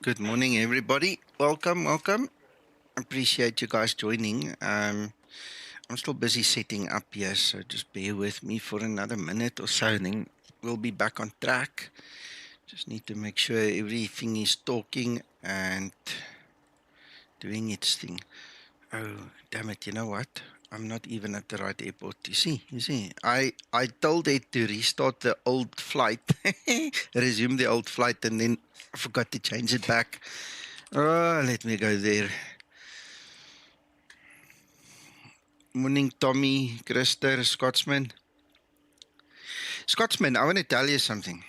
Good morning, everybody. Welcome. Appreciate you guys joining. I'm still busy setting up here, so just bear with me for another minute or so, and then we'll be back on track. Just need to make sure everything is talking and doing its thing. Oh, damn it, you know what? I'm not even at the right airport. You see. I told it to restart the old flight, resume the old flight, and then I forgot to change it back. Oh, let me go there. Morning, Tommy, Christer, Scotsman. Scotsman, I want to tell you something.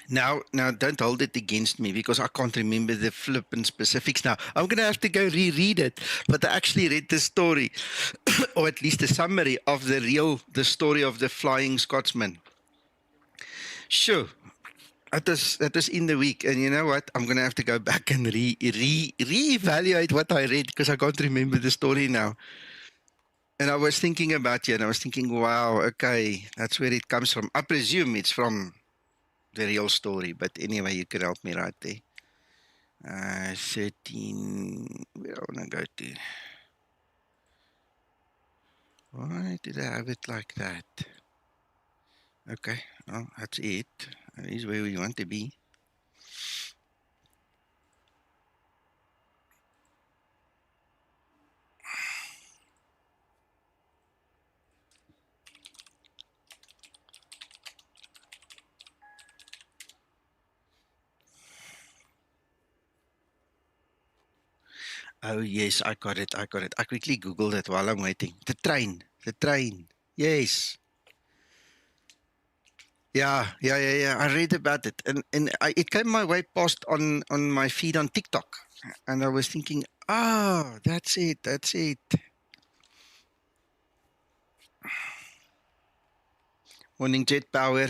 Now, don't hold it against me because I can't remember the flippin' specifics now. I'm going to have to go reread it. But I actually read the story, or at least a summary of the story of the Flying Scotsman. Sure. That was in the week, and you know what? I'm gonna have to go back and reevaluate what I read because I can't remember the story now. And I was thinking about you, and I was thinking, wow, okay, that's where it comes from. I presume it's from the real story, but anyway, you could help me right there. 13, where I want to go to? Why did I have it like that? Okay, well, that's it. That is where we want to be. Oh, yes, I got it. I quickly Googled it while I'm waiting. The train. Yes. Yeah. I read about it, and it came my way past on my feed on TikTok, and I was thinking, oh, that's it. Morning, Jet Power,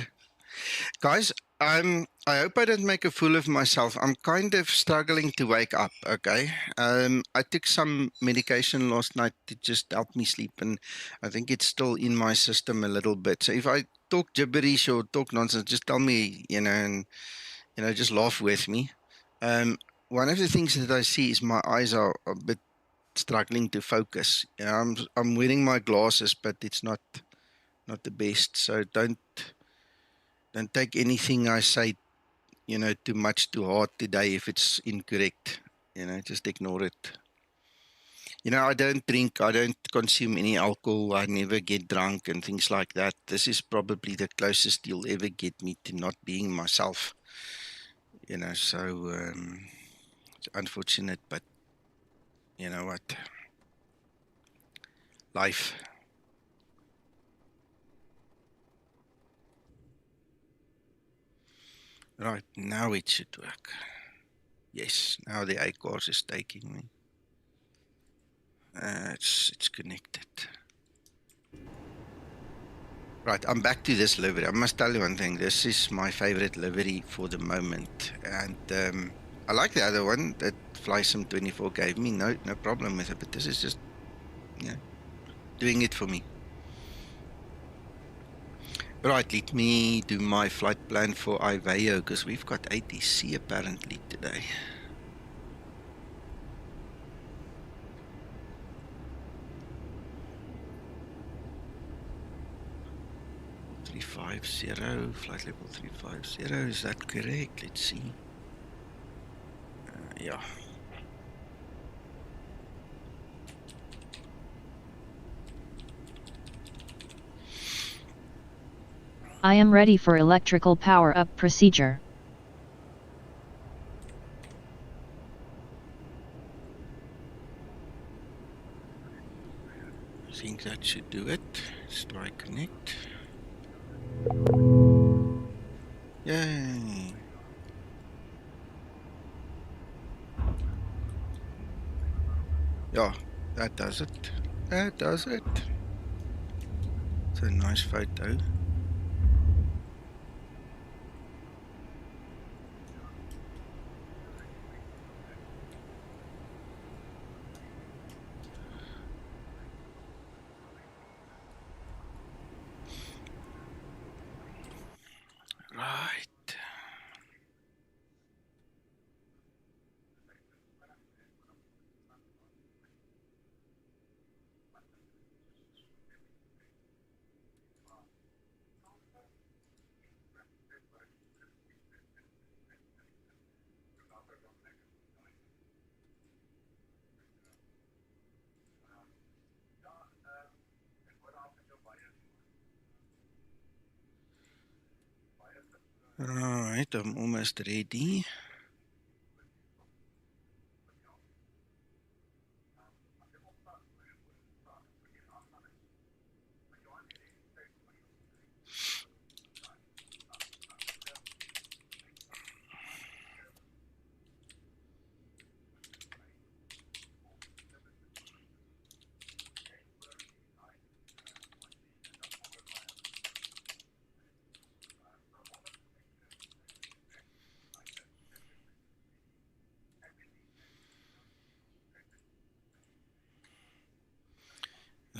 guys. I hope I don't make a fool of myself. I'm kind of struggling to wake up. Okay. I took some medication last night to just help me sleep, and I think it's still in my system a little bit. So if I talk gibberish or talk nonsense, just tell me, and just laugh with me. One of the things that I see is my eyes are a bit struggling to focus. I'm wearing my glasses, but it's not the best. So don't take anything I say, too much too hard today if it's incorrect. Just ignore it. I don't drink, I don't consume any alcohol, I never get drunk and things like that. This is probably the closest you'll ever get me to not being myself. So it's unfortunate, but you know what? Life. Right, now it should work. Yes, now the iCars is taking me. It's connected. Right, I'm back to this livery. I must tell you one thing. This is my favorite livery for the moment. And I like the other one that Flysim 24 gave me. No problem with it. But this is just, doing it for me. Right, let me do my flight plan for IVAO because we've got ATC apparently today. Flight level 350, is that correct? Let's see. Yeah. I am ready for electrical power-up procedure. I think that should do it. Let's try connect. Yay. Yeah, that does it. It's a nice photo. Right. Right, I'm almost ready.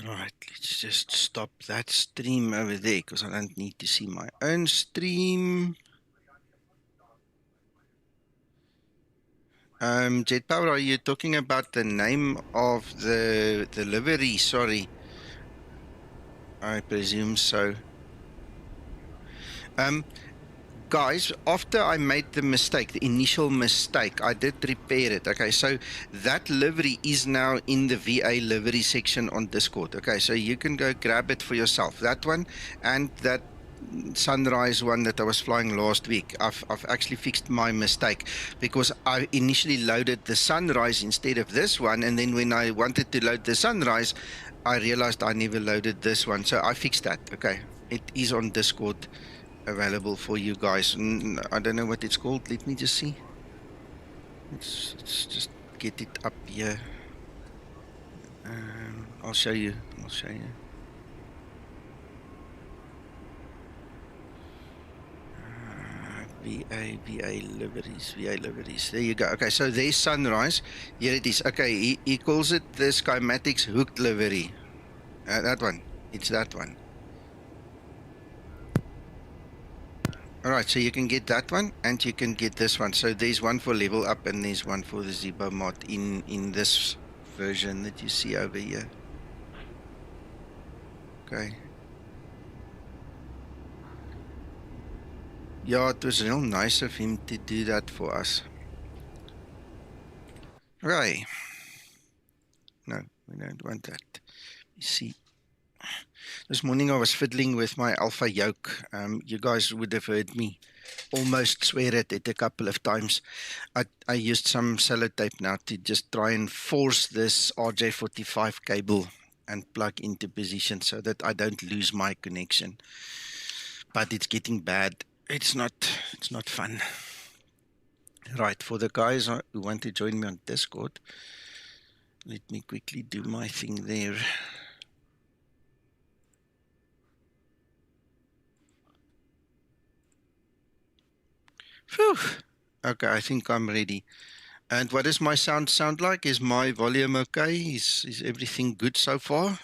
Right, let's just stop that stream over there because I don't need to see my own stream. Jet Power, are you talking about the name of the livery? Sorry, I presume so. Guys, after I made the mistake, the initial mistake, I did repair it. Okay, so that livery is now in the VA livery section on Discord. Okay, so you can go grab it for yourself. That one and that sunrise one that I was flying last week. I've actually fixed my mistake because I initially loaded the sunrise instead of this one, and then when I wanted to load the sunrise, I realized I never loaded this one. So I fixed that. Okay, it is on Discord available for you guys. I don't know what it's called. Let me just see. Let's just get it up here. I'll show you. VA liveries. There you go. Okay, so there's sunrise. Here it is. Okay, he calls it the Skymatix hooked livery. That one. It's that one. Alright, so you can get that one and you can get this one. So there's one for level up and there's one for the Zibomod in this version that you see over here. Okay. Yeah, it was real nice of him to do that for us. Right. No, we don't want that. You see. This morning I was fiddling with my alpha yoke. You guys would have heard me almost swear at it a couple of times. I used some sellotape now to just try and force this RJ45 cable and plug into position so that I don't lose my connection. But it's getting bad. It's not fun. Right, for the guys who want to join me on Discord, let me quickly do my thing there. Phew. Okay, I think I'm ready. And what does my sound like? Is my volume okay? Is everything good so far?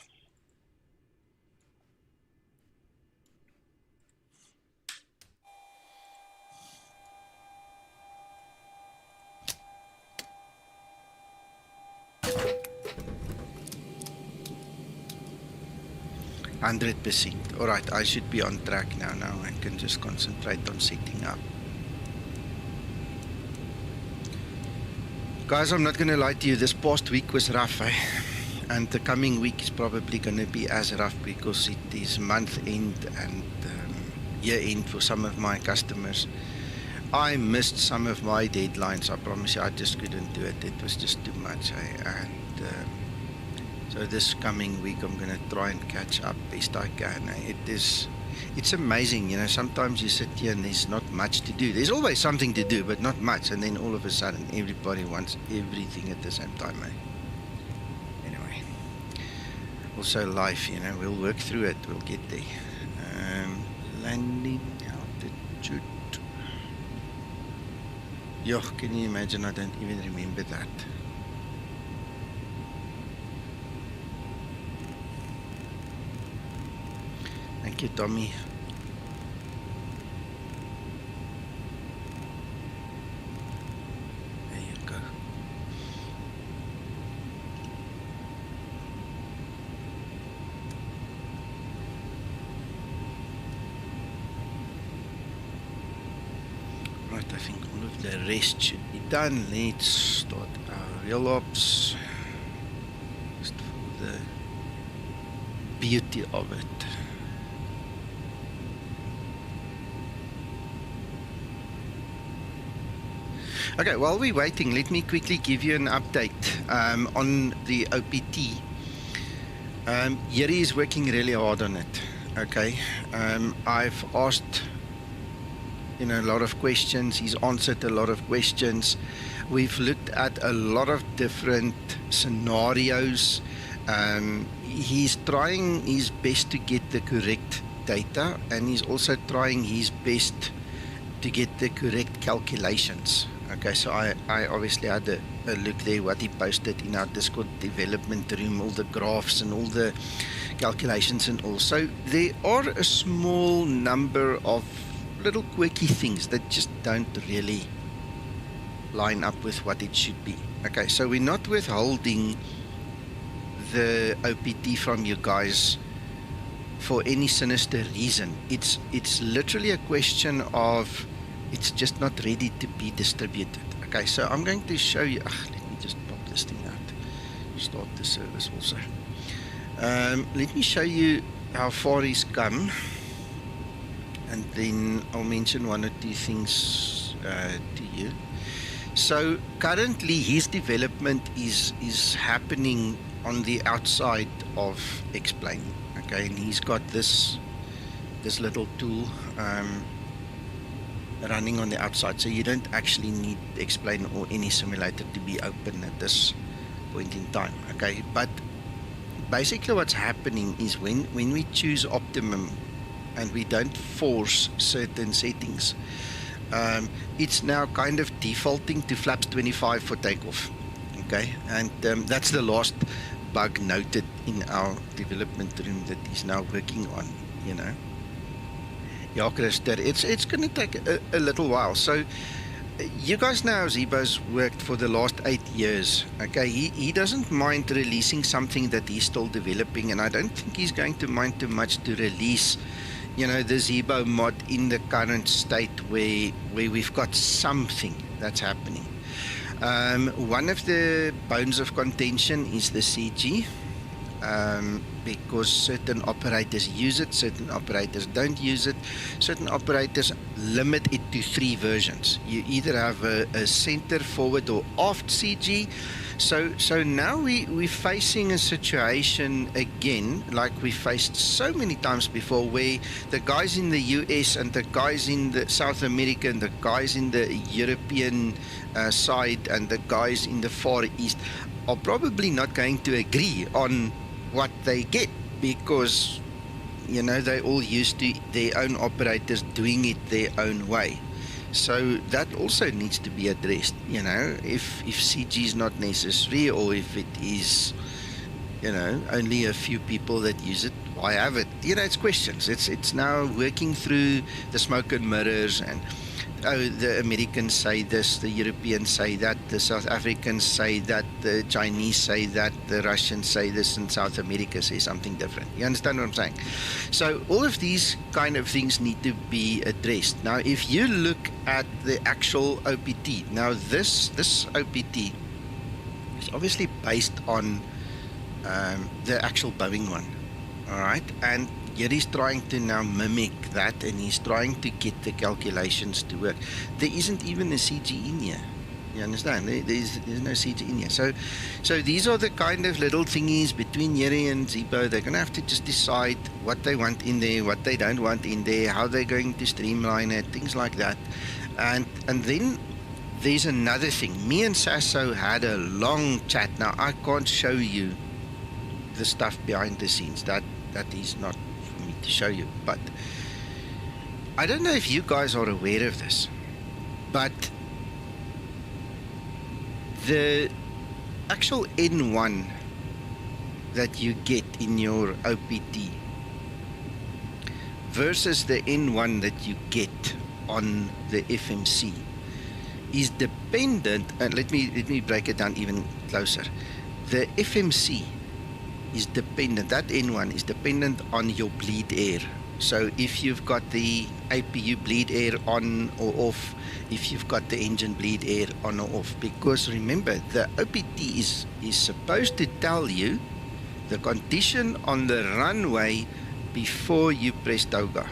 %. All right, I should be on track now. Now I can just concentrate on setting up. Guys, I'm not going to lie to you. This past week was rough, eh? And the coming week is probably going to be as rough because it is month end and year end for some of my customers. I missed some of my deadlines. I promise you, I just couldn't do it. It was just too much, eh? And so this coming week, I'm going to try and catch up best I can. It's amazing, you know, sometimes you sit here and there's not much to do. There's always something to do, but not much. And then all of a sudden, everybody wants everything at the same time, eh? Anyway, also life, you know, we'll work through it. We'll get there. Landing altitude. Yo, can you imagine? I don't even remember that. Thank you, Tommy. There you go. Right, I think all of the rest should be done. Let's start our real ops. Just for the beauty of it. Okay, while we're waiting, let me quickly give you an update on the OPT. Yuri is working really hard on it. Okay, I've asked a lot of questions. He's answered a lot of questions. We've looked at a lot of different scenarios. He's trying his best to get the correct data, and he's also trying his best to get the correct calculations. Okay, so I obviously had a look there, what he posted in our Discord development room, all the graphs and all the calculations and all. So there are a small number of little quirky things that just don't really line up with what it should be. Okay, so we're not withholding the OPT from you guys for any sinister reason. It's literally a question of it's just not ready to be distributed. Okay, so I'm going to show you. Let me just pop this thing out. Start the service also. Let me show you how far he's come, and then I'll mention one or two things to you. So currently his development is happening on the outside of X-Plane. Okay, and he's got this little tool running on the outside, so you don't actually need X-Plane or any simulator to be open at this point in time. Okay, but basically what's happening is when we choose optimum and we don't force certain settings, it's now kind of defaulting to flaps 25 for takeoff. Okay, and that's the last bug noted in our development room that he's now working on. Yeah, Christer, it's going to take a little while. So you guys know how Zibo's worked for the last 8 years. Okay, he doesn't mind releasing something that he's still developing, and I don't think he's going to mind too much to release the Zibomod in the current state where we've got something that's happening. One of the bones of contention is the CG, because certain operators use it, certain operators don't use it. Certain operators limit it to 3 versions. You either have a center, forward, or aft CG. So now we're facing a situation again, like we faced so many times before, where the guys in the US and the guys in the South America and the guys in the European side and the guys in the Far East are probably not going to agree on what they get, because they all used to their own operators doing it their own way. So that also needs to be addressed. If CG is not necessary, or if it is only a few people that use it, why have it? It's questions. It's now working through the smoke and mirrors, and the Americans say this, the Europeans say that, the South Africans say that, the Chinese say that, the Russians say this, and South America say something different. You understand what I'm saying? So all of these kind of things need to be addressed. Now, if you look at the actual OPT, now this OPT is obviously based on the actual Boeing one, all right? And Yuri's trying to now mimic that, and he's trying to get the calculations to work. There isn't even a CG in here. You understand? There's no CG in here. So these are the kind of little thingies between Yuri and Zibo. They're going to have to just decide what they want in there, what they don't want in there, how they're going to streamline it, things like that. And then there's another thing. Me and Sasso had a long chat. Now, I can't show you the stuff behind the scenes. That is not to show you, but I don't know if you guys are aware of this, but the actual N1 that you get in your OPT versus the N1 that you get on the FMC is dependent, and let me break it down even closer. The FMC is dependent, that N1 is dependent on your bleed air. So if you've got the APU bleed air on or off, if you've got the engine bleed air on or off, because remember, the OPT is supposed to tell you the condition on the runway before you press toga.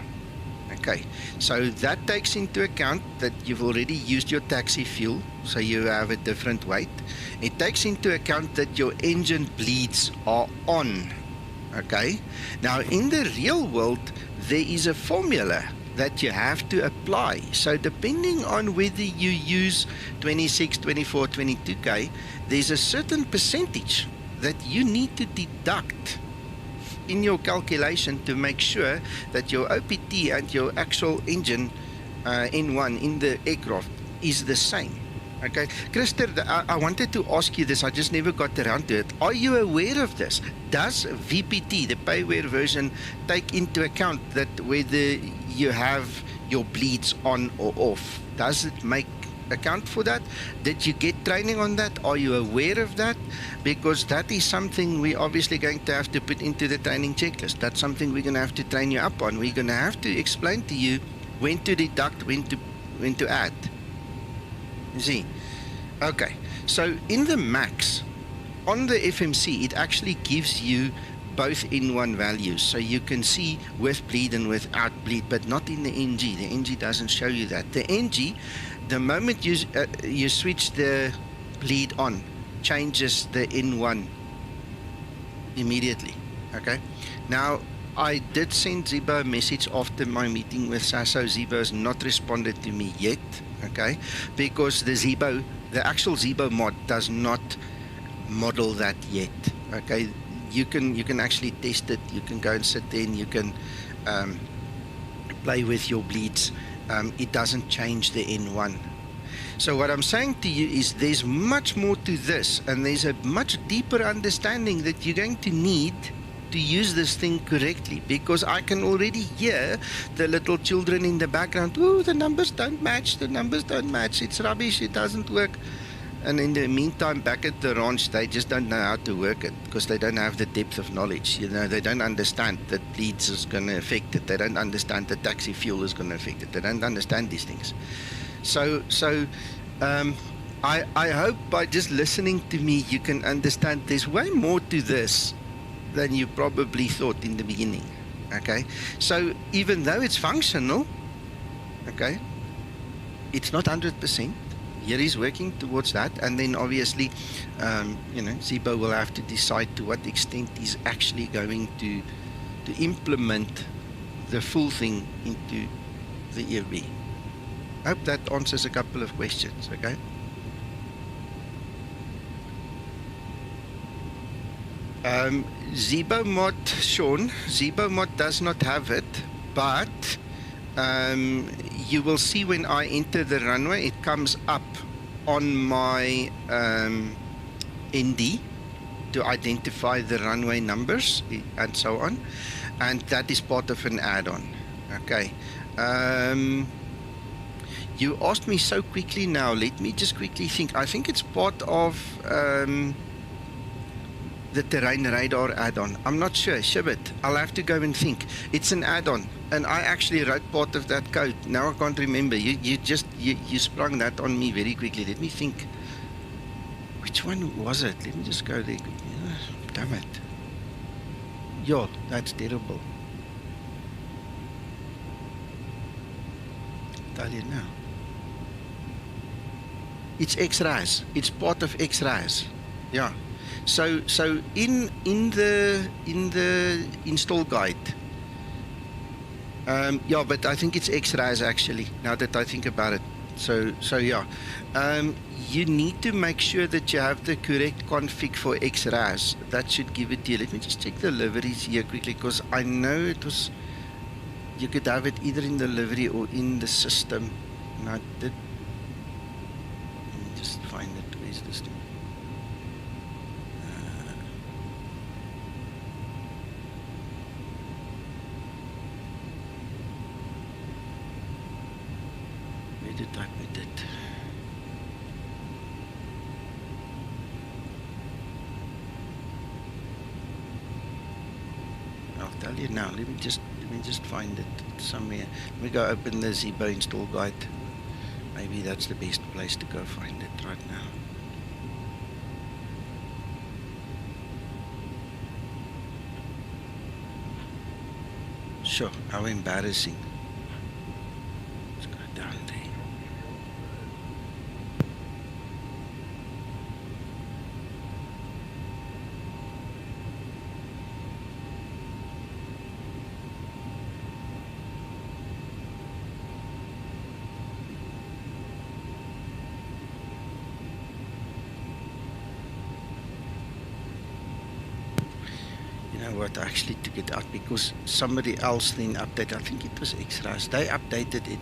Okay, so that takes into account that you've already used your taxi fuel, so you have a different weight. It takes into account that your engine bleeds are on. Okay, now in the real world, there is a formula that you have to apply. So depending on whether you use 26, 24, 22K, there's a certain percentage that you need to deduct in your calculation to make sure that your OPT and your actual engine N1 in the aircraft is the same. Okay, Christer, I wanted to ask you this, I just never got around to it. Are you aware of this? Does VPT, the payware version, take into account that whether you have your bleeds on or off? Does it make account for that? Did you get training on that? Are you aware of that? Because that is something we're obviously going to have to put into the training checklist. That's something we're going to have to train you up on. We're going to have to explain to you when to deduct, when to add. You see? Okay, so in the max, on the FMC, it actually gives you both N1 values, so you can see with bleed and without bleed, but not in the NG. The NG doesn't show you that. The NG, the moment you switch the bleed on, changes the N1 immediately. Okay, now I did send Zibo a message after my meeting with Sasso. Zibo has not responded to me yet, okay, because the actual Zibomod does not model that yet. Okay, you can actually test it. You can go and sit there and you can play with your bleeds. It doesn't change the N1. So what I'm saying to you is there's much more to this, and there's a much deeper understanding that you're going to need to use this thing correctly, because I can already hear the little children in the background. Oh, the numbers don't match, it's rubbish, it doesn't work. And in the meantime, back at the ranch, they just don't know how to work it because they don't have the depth of knowledge. You know, they don't understand that bleeds is going to affect it. They don't understand that taxi fuel is going to affect it. They don't understand these things. So I hope by just listening to me, you can understand there's way more to this than you probably thought in the beginning. Okay, so even though it's functional, okay, it's not 100%. Here he's working towards that, and then obviously, Zibo will have to decide to what extent he's actually going to implement the full thing into the EFB. I hope that answers a couple of questions. Okay. Zibomod, Sean, Zibomod does not have it, but you will see when I enter the runway, it comes up on my ND to identify the runway numbers and so on, and that is part of an add-on. Okay. You asked me so quickly now, let me just quickly think. I think it's part of the terrain radar add-on. I'm not sure, Shibit. I'll have to go and think. It's an add-on, and I actually wrote part of that code. Now I can't remember. You sprung that on me very quickly. Let me think. Which one was it? Let me just go there quickly. Damn it. Yo, that's terrible. I'll tell you now. It's X-RAS. It's part of X-RAS. Yeah. So in the install guide, yeah, but I think it's X-RAS actually, now that I think about it. So yeah, you need to make sure that you have the correct config for X-RAS. That should give it to you. Let me just check the liveries here quickly, because I know it was, you could have it either in the livery or in the system. And I did. Let me just find it. Where's this thing? Did I put it? I'll tell you now. Let me just find it somewhere. Let me go open the Zibo install guide. Maybe that's the best place to go find it right now. Sure, how embarrassing. Let's go down there. what, I actually took it out because somebody else then updated. I think it was X-Rise. They updated it.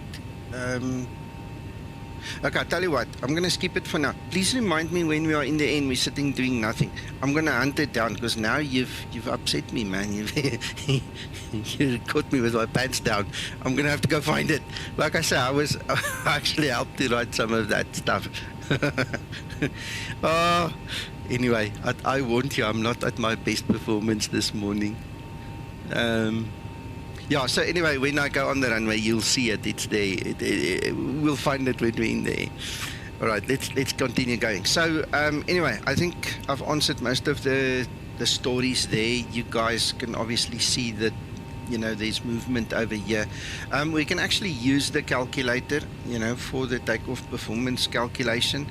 Okay, I'll tell you what, I'm going to skip it for now. Please remind me when we are in the end, we're sitting doing nothing. I'm going to hunt it down because now you've upset me, man. You caught me with my pants down. I'm going to have to go find it. Like I said, I actually helped to write some of that stuff. Oh, anyway, I warned you, I'm not at my best performance this morning. Yeah, so anyway, when I go on the runway, you'll see it. It's there. We'll find it when we're in there. All right, let's continue going. So anyway, I think I've answered most of the stories there. You guys can obviously see that, you know, there's movement over here. We can actually use the calculator, you know, for the takeoff performance calculation.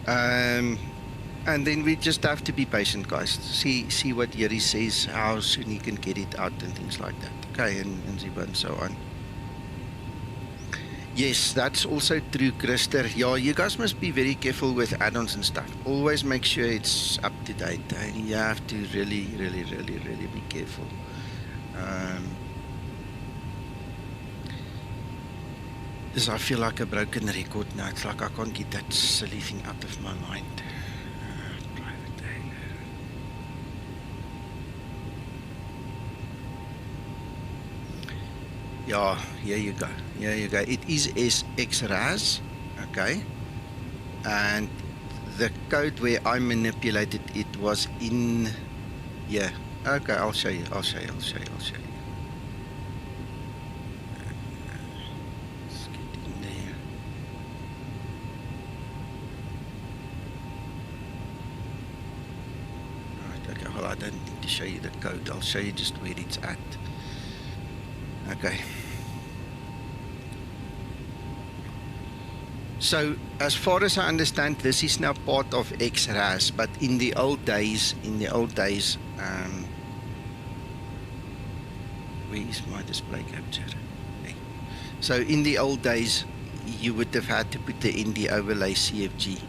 And then we just have to be patient, guys. See what Yuri says, how soon he can get it out and things like that. Okay, and Zibo and so on. Yes, that's also true, Krister. Yeah, you guys must be very careful with add-ons and stuff. Always make sure it's up to date. And you have to really be careful. Because I feel like a broken record now. It's like I can't get that silly thing out of my mind. Yeah, here you go. Here you go. It is SXRAS, okay? And the code where I manipulated it was in, yeah. Okay, I'll show you. Let's get in there. Right, okay, well, I don't need to show you the code. I'll show you just where it's at. Okay. So, as far as I understand, this is now part of XRAS, but in the old days, where is my display capture? Okay. So, in the old days, you would have had to put the ND overlay CFG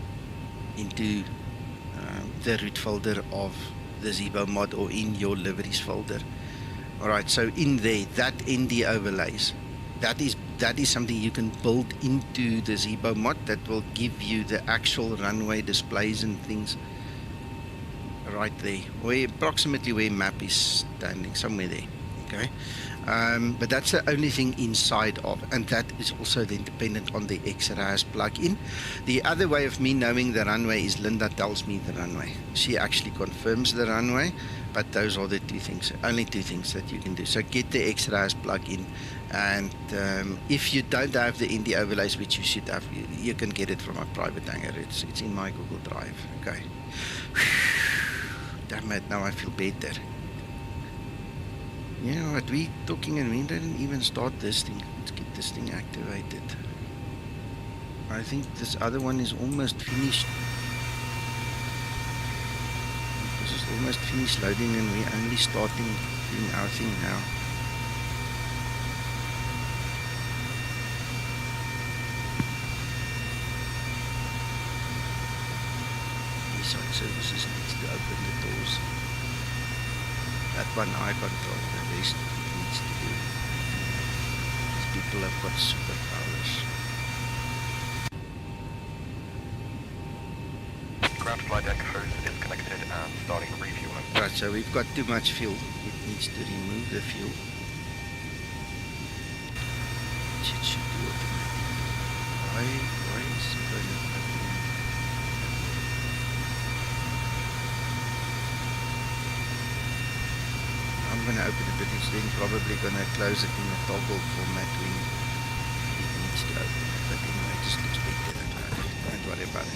into the root folder of the Zibomod or in your liveries folder. Alright, so in there, that ND overlays, that is something you can build into the Zibomod that will give you the actual runway displays and things right there, approximately where map is standing, somewhere there, okay? But that's the only thing inside of, and that is also then dependent on the XRAS plugin. The other way of me knowing the runway is Linda tells me the runway. She actually confirms the runway, but those are the only two things that you can do. So get the XRAS plugin, and if you don't have the ND overlays, which you should have, you can get it from a private hangar. It's in my Google Drive, okay? Damn it, now I feel better. You know what, we talking and we didn't even start this thing. Let's get this thing activated. I think this other one is almost finished. This is almost finished loading and we're only starting doing our thing now. Site services needs to open the doors. That one I control, the rest it needs to do. These people have got superpowers. Ground flight deck hose is connected and starting refueling. Right, so we've got too much fuel. It needs to remove the fuel. Which it should do automatically. Why is it going to happen? I'm going to open it, but it's then probably going to close it in a toggle format when it needs to open it. But anyway, just expect it that way. Don't worry about it.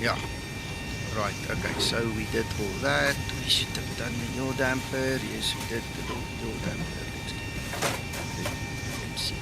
Yeah. Right, okay, so we did all that. We should have done the yaw damper. Yes, we did the yaw damper. Let's get it. Let's see.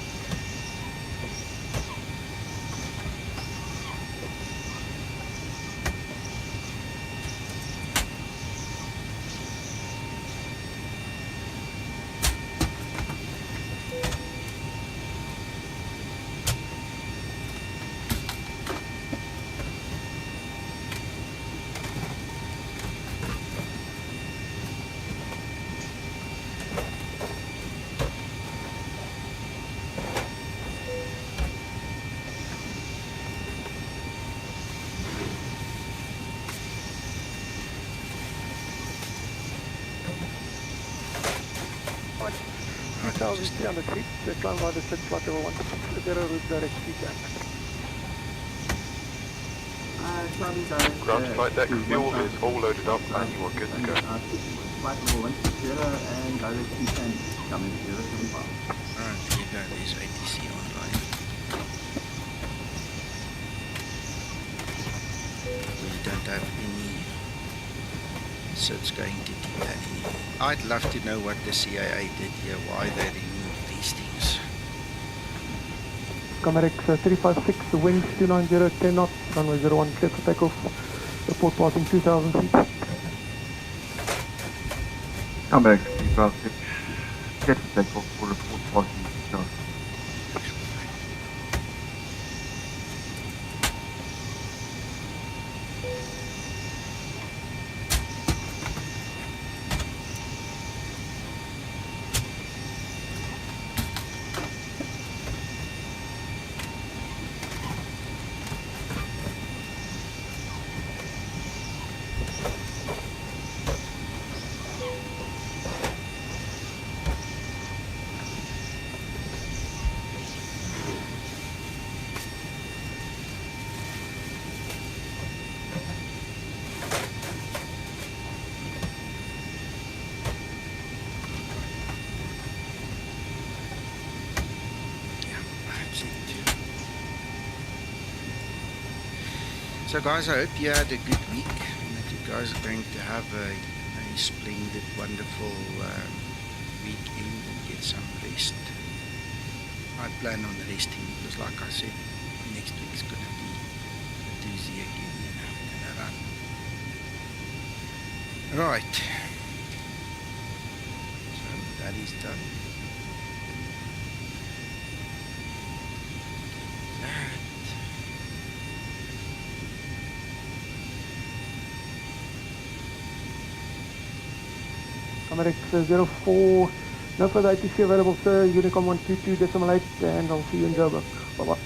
2,300 feet, climb by the set flight level 160, route direct TETAN. Ground to flight deck, fuel is all loaded up and you are good to go. Flight level 160 and direct TETAN coming 075. Alright, there you go, there's ATC online. We don't have any sets going to TETAN anymore. I'd love to know what the CAA did here, why they removed these things. Skymatix 356, winds 290, 10 knots, runway 01, clear for takeoff. Report passing 2,000 feet. Skymatix 356, clear for takeoff for report passing 2,000. So guys, I hope you had a good week and that you guys are going to have a splendid, wonderful weekend and get some rest. I plan on resting because like I said, next week's going to be a doozy again, you know, going to run. Right. So that is done. Skymatix 04, no further ATC available, sir. Unicom 122.8, and I'll see you in JBrik. Bye-bye.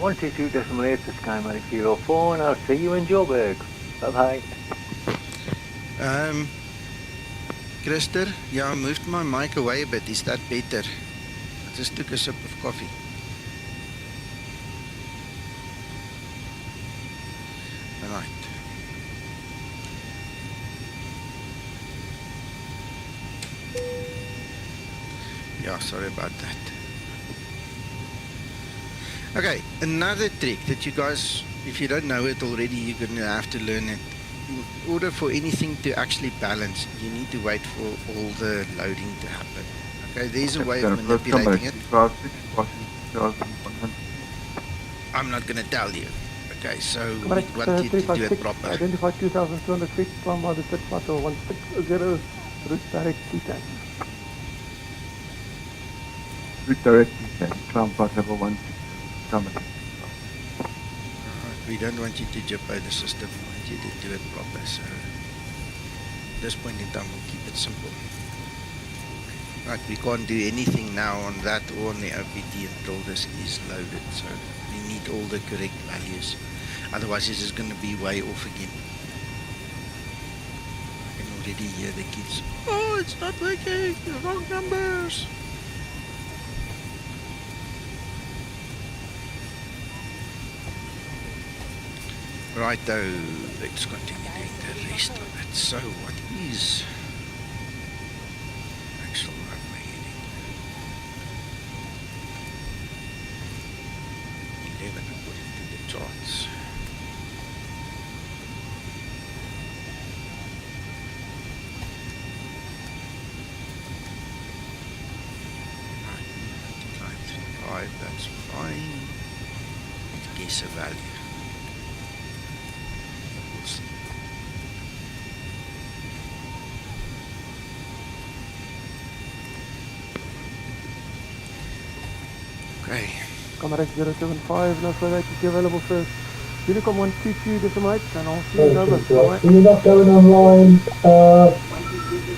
122.8 to Skymatix 04, and I'll see you in JarDesign. Bye-bye. Christer, yeah, I moved my mic away a bit. Is that better? I just took a sip of coffee. Right. Yeah, sorry about that. Okay, another trick that you guys, if you don't know it already, you're going to have to learn it. In order for anything to actually balance, you need to wait for all the loading to happen. Okay, there's a way of manipulating it. I'm not going to tell you. Okay, so we want you to do it proper. Identify 2,200 feet, climb by the set flight level 160, route direct TETAN. Route direct TETAN, climb flight level 160, Skymatix. We don't want you to jeopardize the system, we want you to do it proper, so at this point in time we'll keep it simple. Right, we can't do anything now on that or on the OPT until this is loaded, so we need all the correct values, otherwise this is going to be way off again. I can already hear the kids, oh, it's not working, the wrong numbers. Righto, let's continue doing the rest of it. So what is actual runway heading? 11 according to the charts. Right, 9535, that's fine. Let's guess a value. Okay. Skymatix 075, no further ATC available, sir. Unicom 122.8, and I'll see you in JBrik. Bye-bye. You're not going online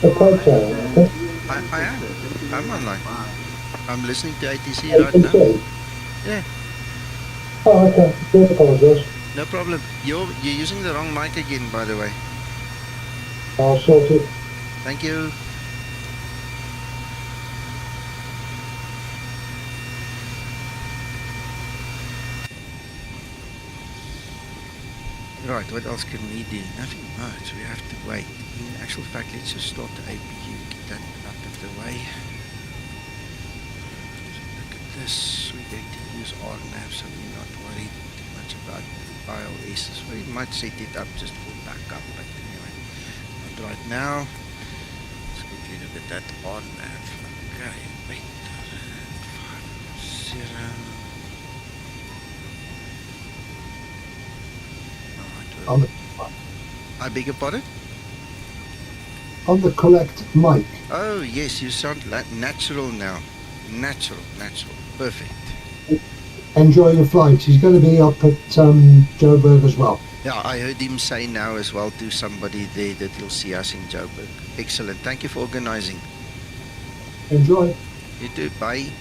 the program, okay? I am. I'm online. I'm listening to ATC right ATC? now. Yeah, Oh, okay. Do apologise. no problem. You're using the wrong mic again, by the way. I'll sort it. Thank you. Right, what else can we do? Nothing much. We have to wait. In actual fact, let's just start the APU, get that out of the way. Look at this. We're going to use RNAV, so we're not worried too much about ILS. We might set it up just for backup, but anyway, not right now. Let's quickly look at that RNAV. Okay, wait. 50. On the, I beg your pardon? on the correct mic. Oh, yes, you sound natural now. Natural. Perfect. Enjoy your flight. He's going to be up at Joburg as well. Yeah, I heard him say now as well to somebody there that he'll see us in Joburg. Excellent. Thank you for organizing. Enjoy. You too. Bye.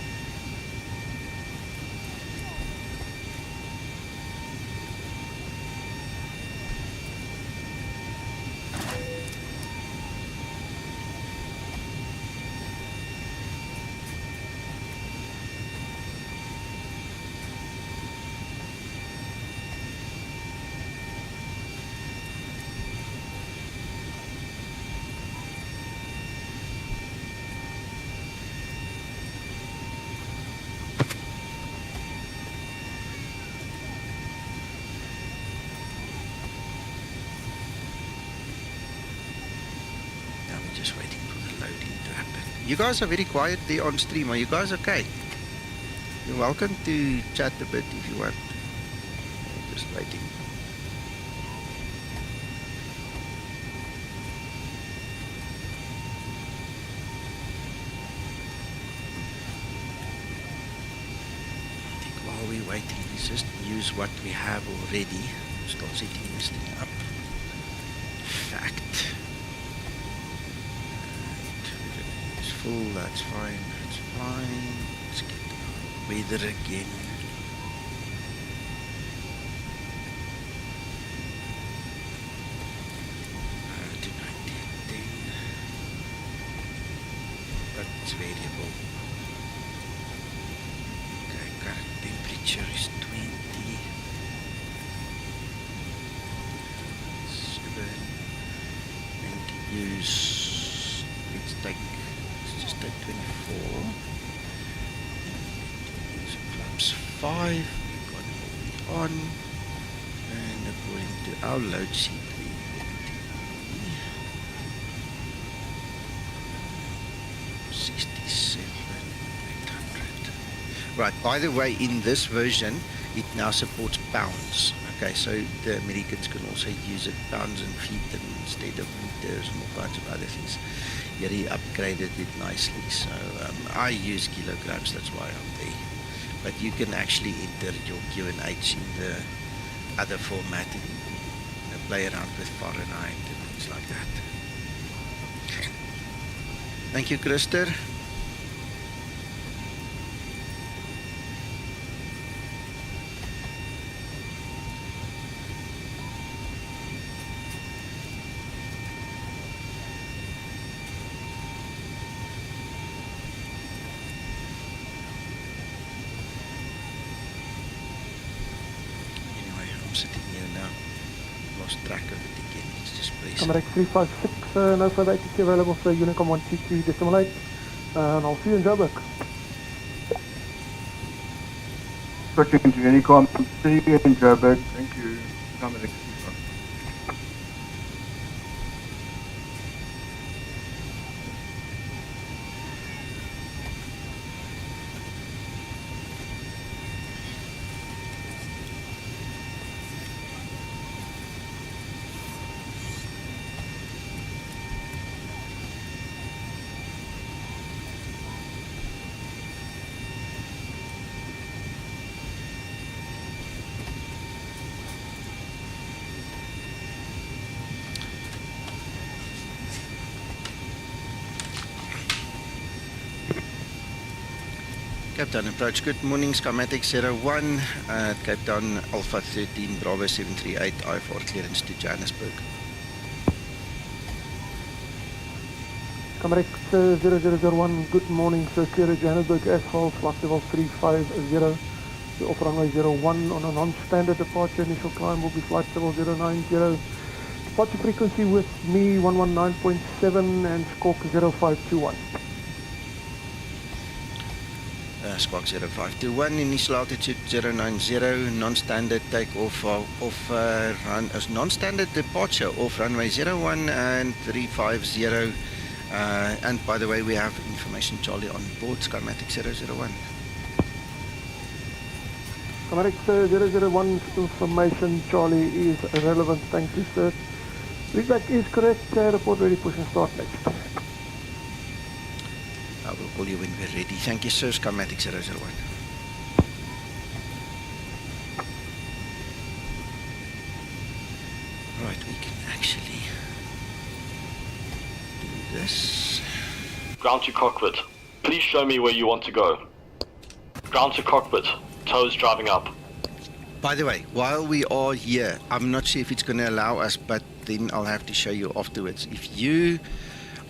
Just waiting for the loading to happen. You guys are very quiet there on stream. Are you guys okay? You're welcome to chat a bit if you want. Just waiting. I think while we're waiting, let's just use what we have already. Start setting this thing up. Fact. Full, that's fine. Let's get our weather again. To 1910. That's variable. Okay, current temperature is 20. 7. And use, let's take 24. So flaps 5. We've got it all on. And according to our load sheet, we want to be 67, 800. Right, by the way, in this version, it now supports pounds. Okay, so the Americans can also use it pounds and feet instead of meters and all kinds of other things. Here he upgraded it nicely, so I use kilograms, that's why I'm there. But you can actually enter your QNH in the other format and play around with Fahrenheit and things like that. Thank you, Krister. Comrade 356, no further ATC available, so Unicom 122 decimal 8, and I'll see you in Joburg. Switching to Unicom, see you in Joburg. Thank you. Comrade 356. Cape Town approach. Good morning, Skymatix 01 at Cape Town Alpha 13 Bravo 738 IFR clearance to Johannesburg. Comrade 0001, good morning, sir, clear to Johannesburg, asphalt, flight level 350, The off runway 01 on a non-standard departure. Initial climb will be flight level 090. Departure frequency with me 119.7 and squawk 0521. Squawk 0521, initial altitude 090, non-standard takeoff non-standard departure off runway 01 and 350. And by the way, we have information Charlie on board, Skymatix 001. Skymatix 001 information Charlie is relevant, thank you sir. Feedback is correct, report ready, push and start next. I will call you when we're ready. Thank you sir, Skymatix 001. Right, we can actually do this. Ground to cockpit. Please show me where you want to go. Ground to cockpit. Toes driving up. By the way, while we are here, I'm not sure if it's going to allow us, but then I'll have to show you afterwards. If you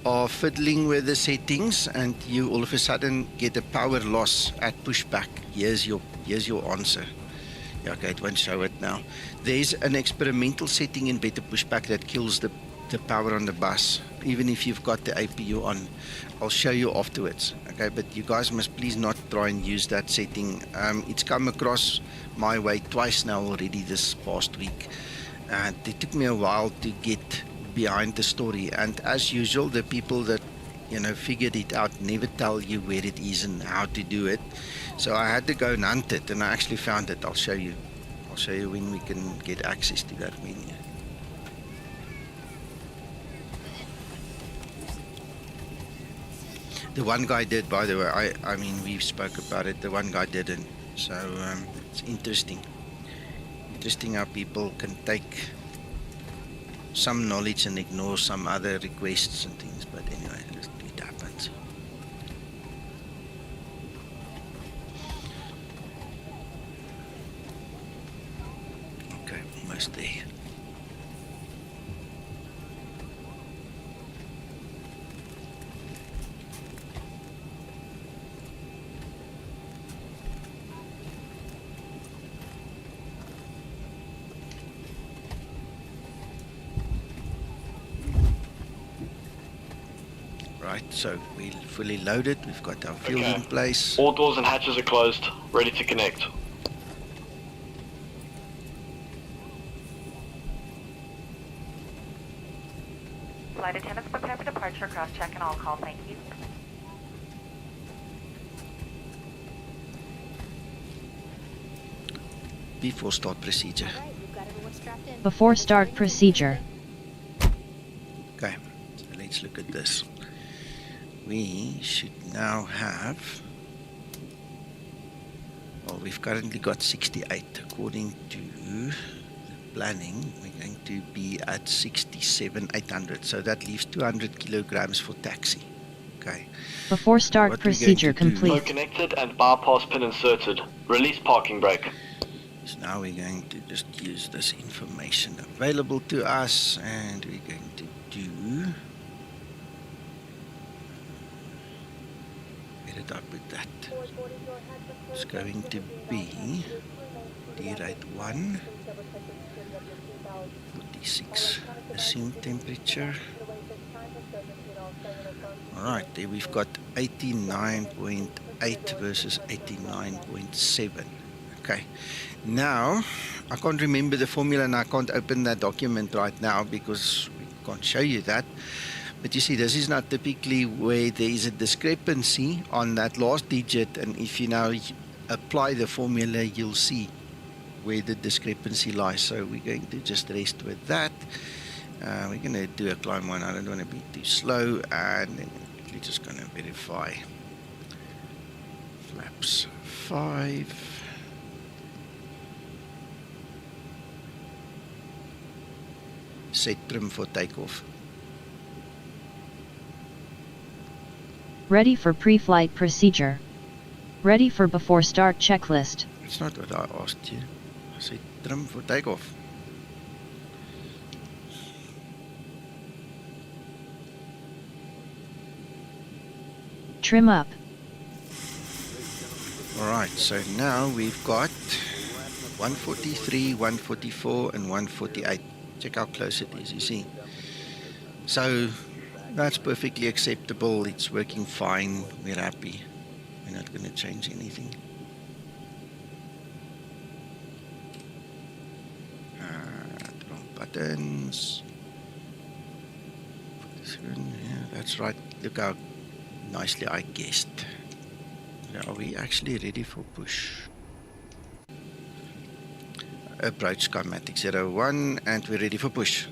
are fiddling with the settings and you all of a sudden get a power loss at pushback, here's your answer. Yeah, okay, it won't show it now. There's an experimental setting in better pushback that kills the power on the bus, even if you've got the APU on. I'll show you afterwards, okay? But you guys must please not try and use that setting. It's come across my way twice now already this past week, and it took me a while to get behind the story. And as usual, the people that figured it out never tell you where it is and how to do it. So I had to go and hunt it, and I actually found it. I'll show you when we can get access to that menu. The one guy did, by the way. I mean, we spoke about it. The one guy didn't. So it's interesting. Interesting how people can take some knowledge and ignore some other requests and things. But anyway, it happens. Okay, almost there. Right, so we're fully loaded. We've got our fuel in place. All doors and hatches are closed. Ready to connect. Flight attendants prepare for departure. Cross-check and all call. Thank you. Before start procedure. Before start procedure. Okay, so let's look at this. We should now have, well, we've currently got 68. According to the planning, we're going to be at 67,800. So that leaves 200 kilograms for taxi. Okay. Before start procedure complete. Flow connected and bypass pin inserted. Release parking brake. So now we're going to just use this information available to us, and we're going to do, where did I put that? It's going to be D-rate 1, 46 assumed temperature. Alright, there we've got 89.8 versus 89.7. Okay, now I can't remember the formula and I can't open that document right now because we can't show you that. But you see, this is not typically where there is a discrepancy on that last digit, and if you now apply the formula, you'll see where the discrepancy lies. So we're going to just rest with that. We're going to do a climb one. I don't want to be too slow, and then we're just going to verify flaps 5. Set trim for takeoff. Ready for pre-flight procedure. Ready for before start checklist. That's not what I asked you. I said trim for takeoff. Trim up. Alright, so now we've got 143, 144 and 148. Check how close it is, you see. So that's perfectly acceptable. It's working fine. We're happy. We're not going to change anything. Wrong buttons. Yeah, that's right. Look how nicely I guessed. Are we actually ready for push? Approach Skymatix 01 and we're ready for push.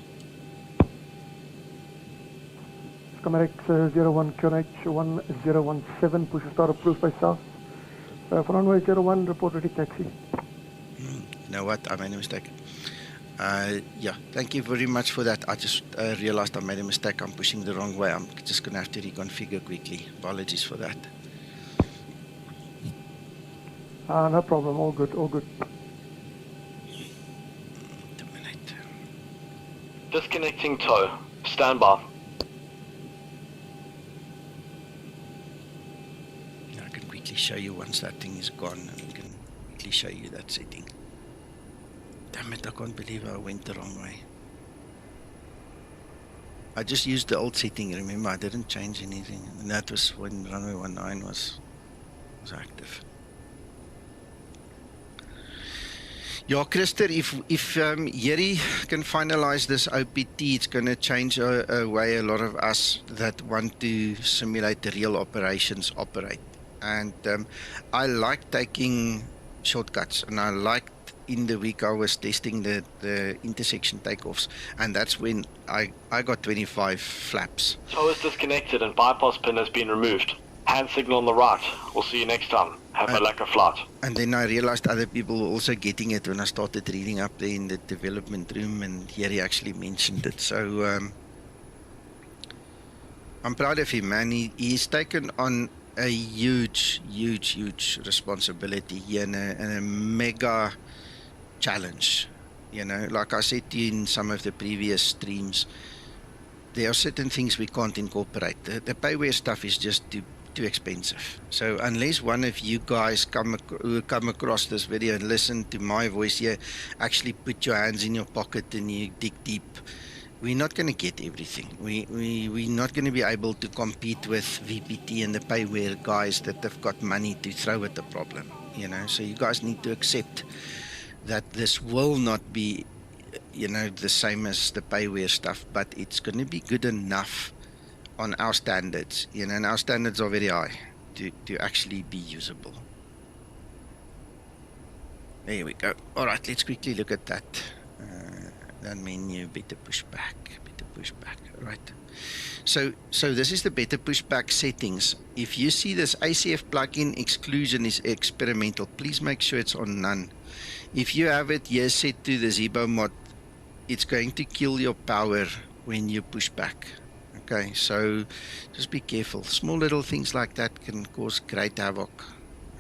Skymatix 01 QNH 1017, push start approved by South. For runway 01, report ready taxi. You know what? I made a mistake. Yeah, thank you very much for that. I just realized I made a mistake. I'm pushing the wrong way. I'm just going to have to reconfigure quickly. Apologies for that. No problem. All good, all good. Terminate. Disconnecting tow. Stand by. I can quickly show you once that thing is gone, and I can quickly show you that setting. Damn it, I can't believe I went the wrong way. I just used the old setting, remember, I didn't change anything. And that was when runway 19 was active. Yeah, Christer, if Jerry can finalize this OPT, it's going to change away a lot of us that want to simulate the real operations operate. And I like taking shortcuts, and I liked in the week I was testing the intersection takeoffs, and that's when I got 25 flaps. Tow is disconnected and bypass pin has been removed. Hand signal on the right. We'll see you next time. Have a lack of flight. And then I realized other people were also getting it when I started reading up there in the development room, and here he actually mentioned it. So I'm proud of him, man. He's taken on a huge responsibility here and a mega challenge. You know, like I said to you in some of the previous streams, there are certain things we can't incorporate. The payware stuff is just too expensive. So unless one of you guys come across this video and listen to my voice here, actually put your hands in your pocket and you dig deep, we're not going to get everything. We're not going to be able to compete with VPT and the payware guys that have got money to throw at the problem. You know, so you guys need to accept that this will not be, you know, the same as the payware stuff, but it's going to be good enough on our standards, you know, and our standards are very high to actually be usable. There we go. All right, let's quickly look at that. That menu, better pushback. All right. So this is the better pushback settings. If you see this ACF plugin exclusion is experimental, please make sure it's on none. If you have it here set to the Zibomod, it's going to kill your power when you push back. Okay, so just be careful. Small little things like that can cause great havoc.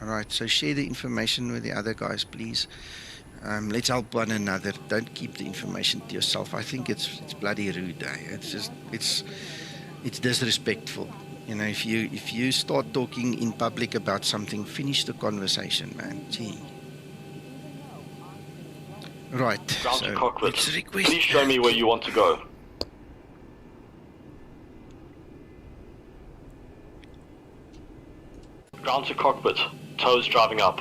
All right, so share the information with the other guys, please. Let's help one another. Don't keep the information to yourself. I think it's bloody rude. It's disrespectful. You know, if you start talking in public about something, finish the conversation, man. Gee. Right. Ground so to cockpit. let's request Please show me where you want to go. Ground to cockpit. Toes driving up.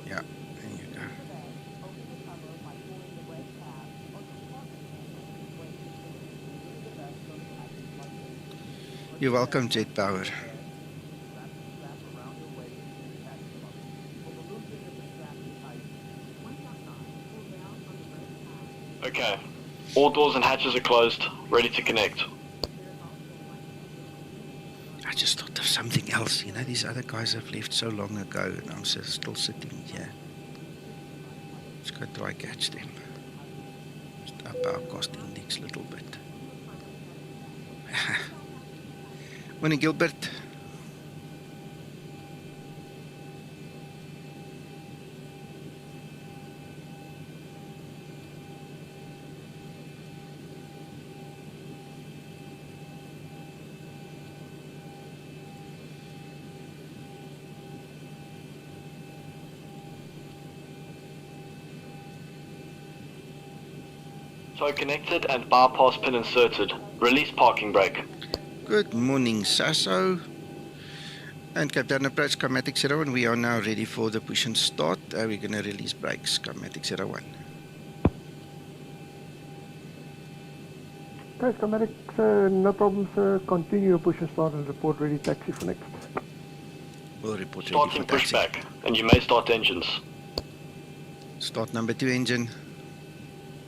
Yeah, there you go. You're welcome, Jet Power. Okay. All doors and hatches are closed. Ready to connect. I just thought of something else. You know, these other guys have left so long ago, and I'm still sitting here. Let's go try catch them. Just up our cost index a little bit. Morning, Gilbert. Tow connected and bypass pin inserted. Release parking brake. Good morning, Sasso. And Cape Town approach, Skymatix 01. We are now ready for the push and start. We're going to release brakes, Skymatix 01. Okay, Skymatix, no problem, sir. Continue your push and start and report ready taxi for next. We'll report Starting ready for taxi. pushback, and you may start engines. Start number 2 engine.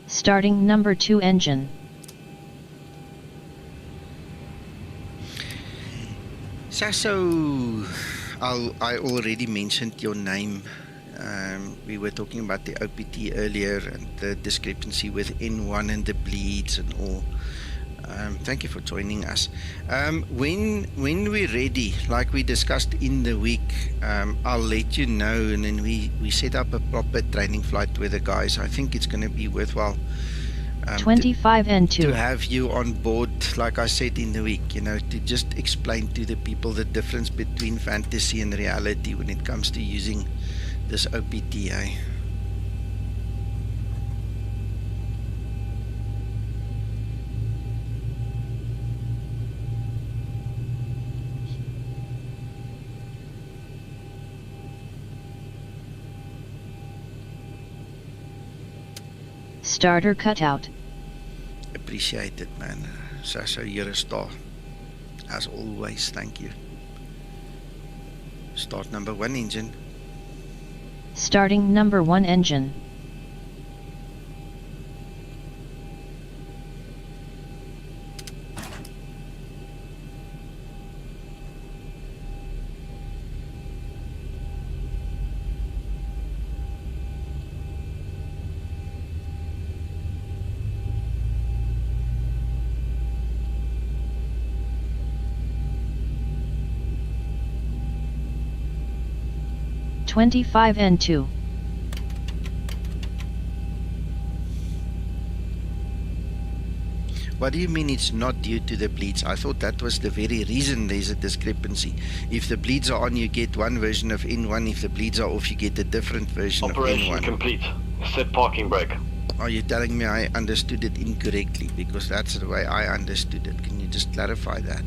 Starting number 2 engine. Sasso, I already mentioned your name. We were talking about the OPT earlier and the discrepancy with N1 and the bleeds and all. Thank you for joining us. When we're ready, like we discussed in the week, I'll let you know, and then we set up a proper training flight with the guys. I think it's going to be worthwhile 25 and 2. to have you on board, like I said in the week, you know, to just explain to the people the difference between fantasy and reality when it comes to using this OPTA. Starter cutout. Appreciate it, man. Sasso, you're a star. As always, thank you. Start number 1 engine. Starting number 1 engine. (25 and 2). What do you mean it's not due to the bleeds? I thought that was the very reason there's a discrepancy. If the bleeds are on, you get one version of N1. If the bleeds are off, you get a different version Operation of N1. complete. Set parking brake. Are you telling me I understood it incorrectly? Because that's the way I understood it. Can you just clarify that?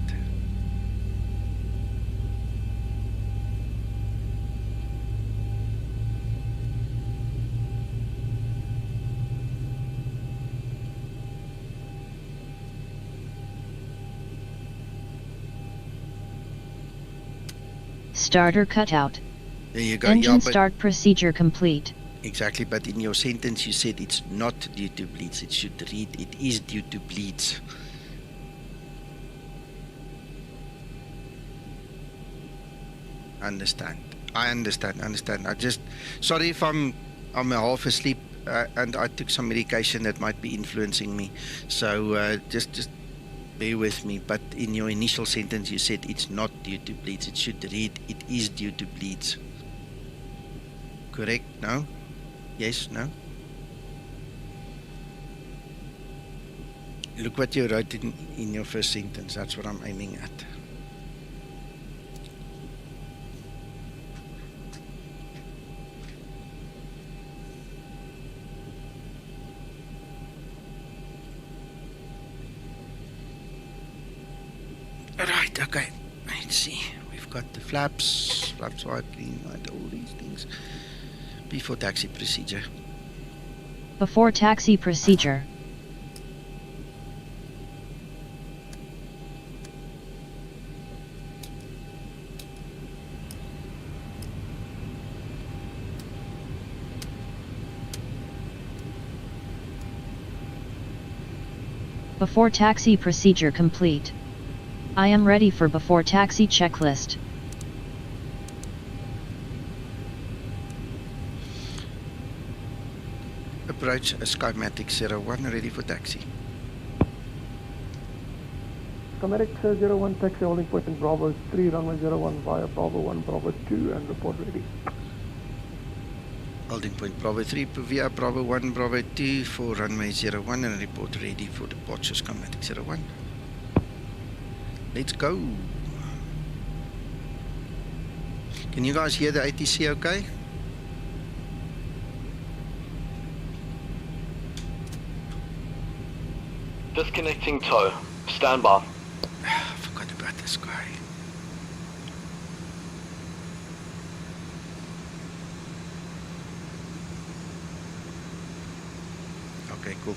Starter cutout. There you go. Engine Yeah, but start procedure complete. exactly, but in your sentence you said it's not due to bleeds. It should read it is due to bleeds. Understand. I understand. I just, sorry if I'm half asleep and I took some medication that might be influencing me. So just bear with me. But in your initial sentence you said it's not due to bleeds. It should read it is due to bleeds. Correct? No? Yes? No? Look what you wrote in your first sentence. That's what I'm aiming at. Right, okay. Let's see. We've got the flaps white, green light, all these things. Before taxi procedure. Before taxi procedure. Before taxi procedure complete. I am ready for before taxi checklist. Approach Skymatix 01, ready for taxi. Skymatix 01, taxi holding point in Bravo 3, runway 01 via Bravo 1, Bravo 2, and report ready. Holding point Bravo 3 via Bravo 1, Bravo 2 for runway 01 and report ready for departure Skymatix 01. Let's go. Can you guys hear the ATC okay? Disconnecting tow. Stand by. I forgot about this guy. Okay, cool.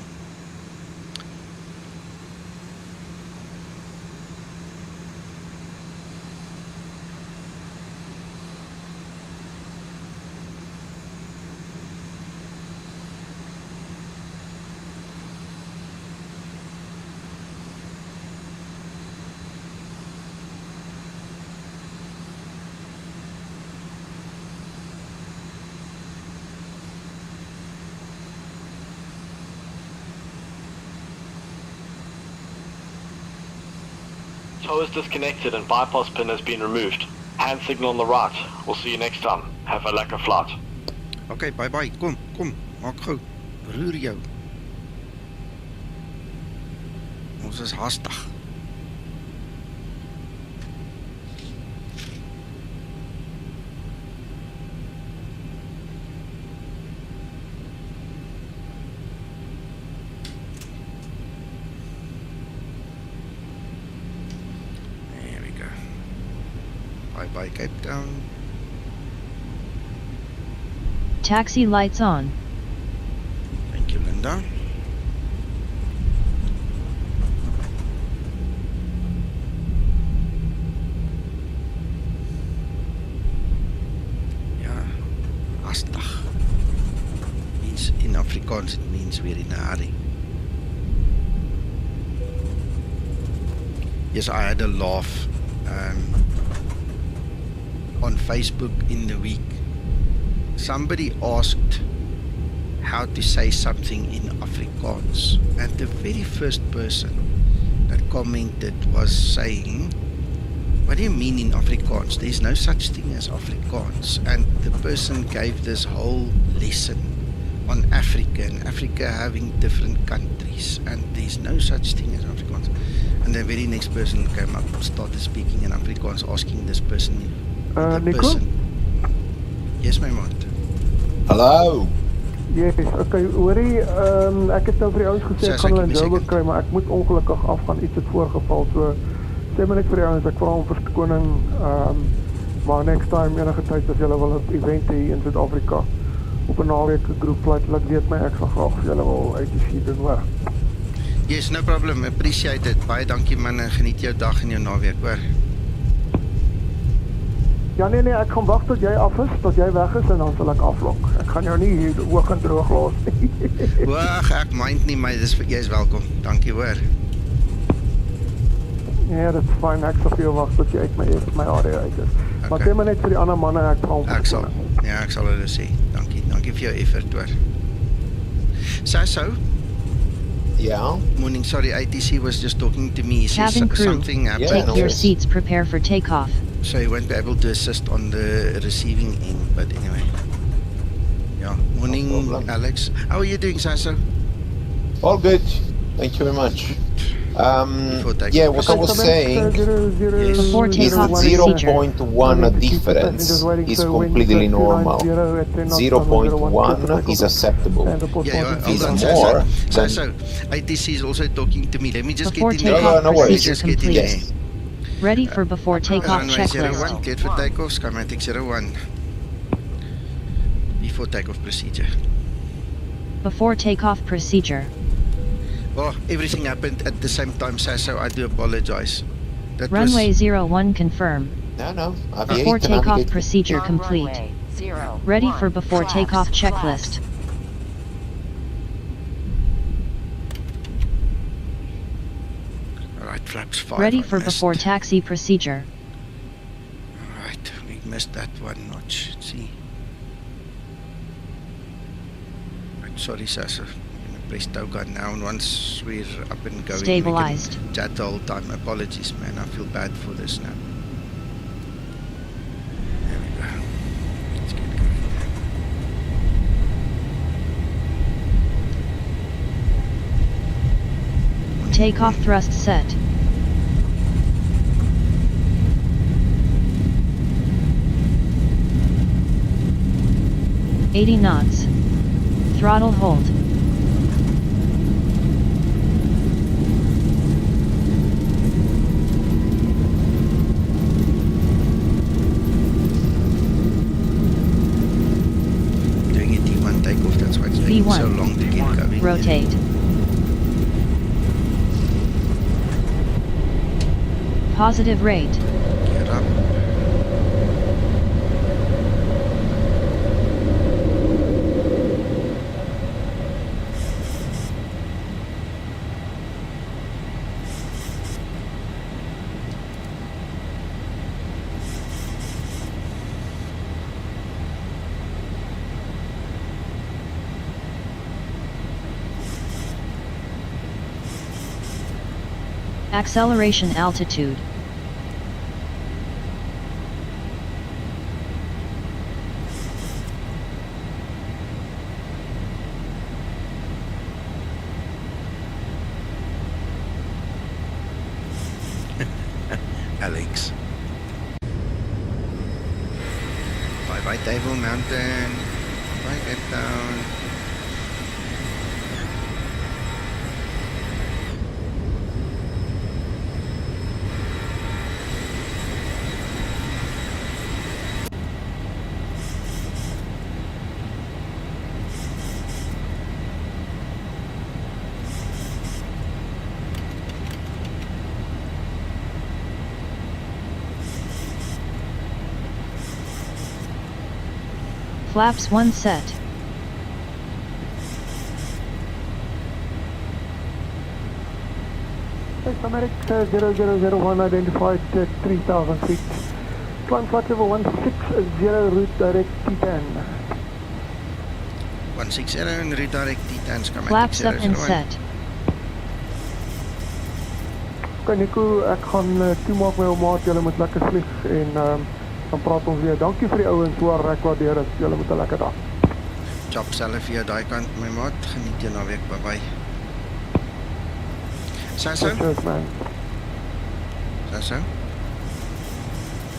Tow is disconnected and bypass pin has been removed. Hand signal on the right. We'll see you next time. Have a lekker flight. Okay, bye. Kom. Maak gou. Roer jou. Ons is haastig. Bye Cape Town. Taxi lights on. Thank you, Linda. Ja, hastig. Means in Afrikaans it means we're in a hurry. Yes, I had a laugh on Facebook in the week. Somebody asked how to say something in Afrikaans, and the very first person that commented was saying, what do you mean in Afrikaans? There's no such thing as Afrikaans. And the person gave this whole lesson on Africa and Africa having different countries, and there's no such thing as Afrikaans. And the very next person came up and started speaking in Afrikaans, asking this person, Nico? Yes, my maat. Hallo. Yes, okay, hoorie, ek het nou vir die ouens gesê, ek gaan hulle in Joburg kry, maar ek moet ongelukkig afgaan, iets het voorgeval, so sê my net vir die ouens, ek vra om verskoning, maar next time, enige tyd, as julle wil een event hier in Zuid-Afrika, op een naweek groep flight, laat weet my, ek sal graag vir julle wil uit die sheet doen, hoor. Yes, no problem, appreciate it, baie dankie man, geniet jou dag en jou naweek, hoor. Ja nee, ek gaan wacht tot jy af is, tot jy weg is en dan sal ek aflok. Ek gaan jou nie hier hoog en droog los nie. Waag, ek mind nie, maar jy is welkom. Dankie hoor. Nee, dat is fijn. Ek sal vir jou wacht tot jy uit my area uit is. Okay. Maar sê my net vir die ander manne, ek gaan verskoning. Ek sal hulle sê. Dankie vir jou effort hoor. Sasso? Yeah? Morning, sorry, ITC was just talking to me. He says Cabin crew, something happened. take your seats, prepare for takeoff. So he won't be able to assist on the receiving end, but anyway. Yeah, morning no Alex. How are you doing, Sasso? All good, thank you very much. Yeah, what I was saying is the 0.1 difference is completely normal. 0.1 is acceptable. It's more. So ITC is also talking to me. Let me just before get in there. No worries. Just get in there. Ready for before takeoff checklist. 01, cleared for takeoff, Skymatix 01. Before takeoff procedure. Before takeoff procedure. Well, everything happened at the same time, Sasso. I do apologize. That Runway 01 confirm. No. Before takeoff procedure complete. Ready for before takeoff checklist. Alright, flaps 5. Ready for before taxi procedure. Alright, we missed that one notch. Let's see. Right, sorry, Sasso. I'm gonna press tow gun now, and once we're up and going, stabilized. We can chat the whole time. Apologies, man. I feel bad for this now. There we go. Let's get going. Takeoff thrust set. $80 knots. Throttle hold. rotate. Positive rate. Get up. Acceleration altitude. Alex. Bye-bye Table Mountain. Bye Cape Town. Flaps 1 set. Skymatix 0001 identified at 3000 feet. Climb flight level 160, route direct TETAN. 160 and redirect TETAN. Skymatix Flaps up and 001. set. Okay Nico, ek gaan toemaak my maat, julle moet lekker vlieg en dan praat ons weer. Dankie vir die ouens, hoor, ek waardeer dit. Julle moet 'n lekker dag. Chop self via daai kant my maat. Geniet jou naweek. Bye bye. Sasso? Cheers man. Sasso?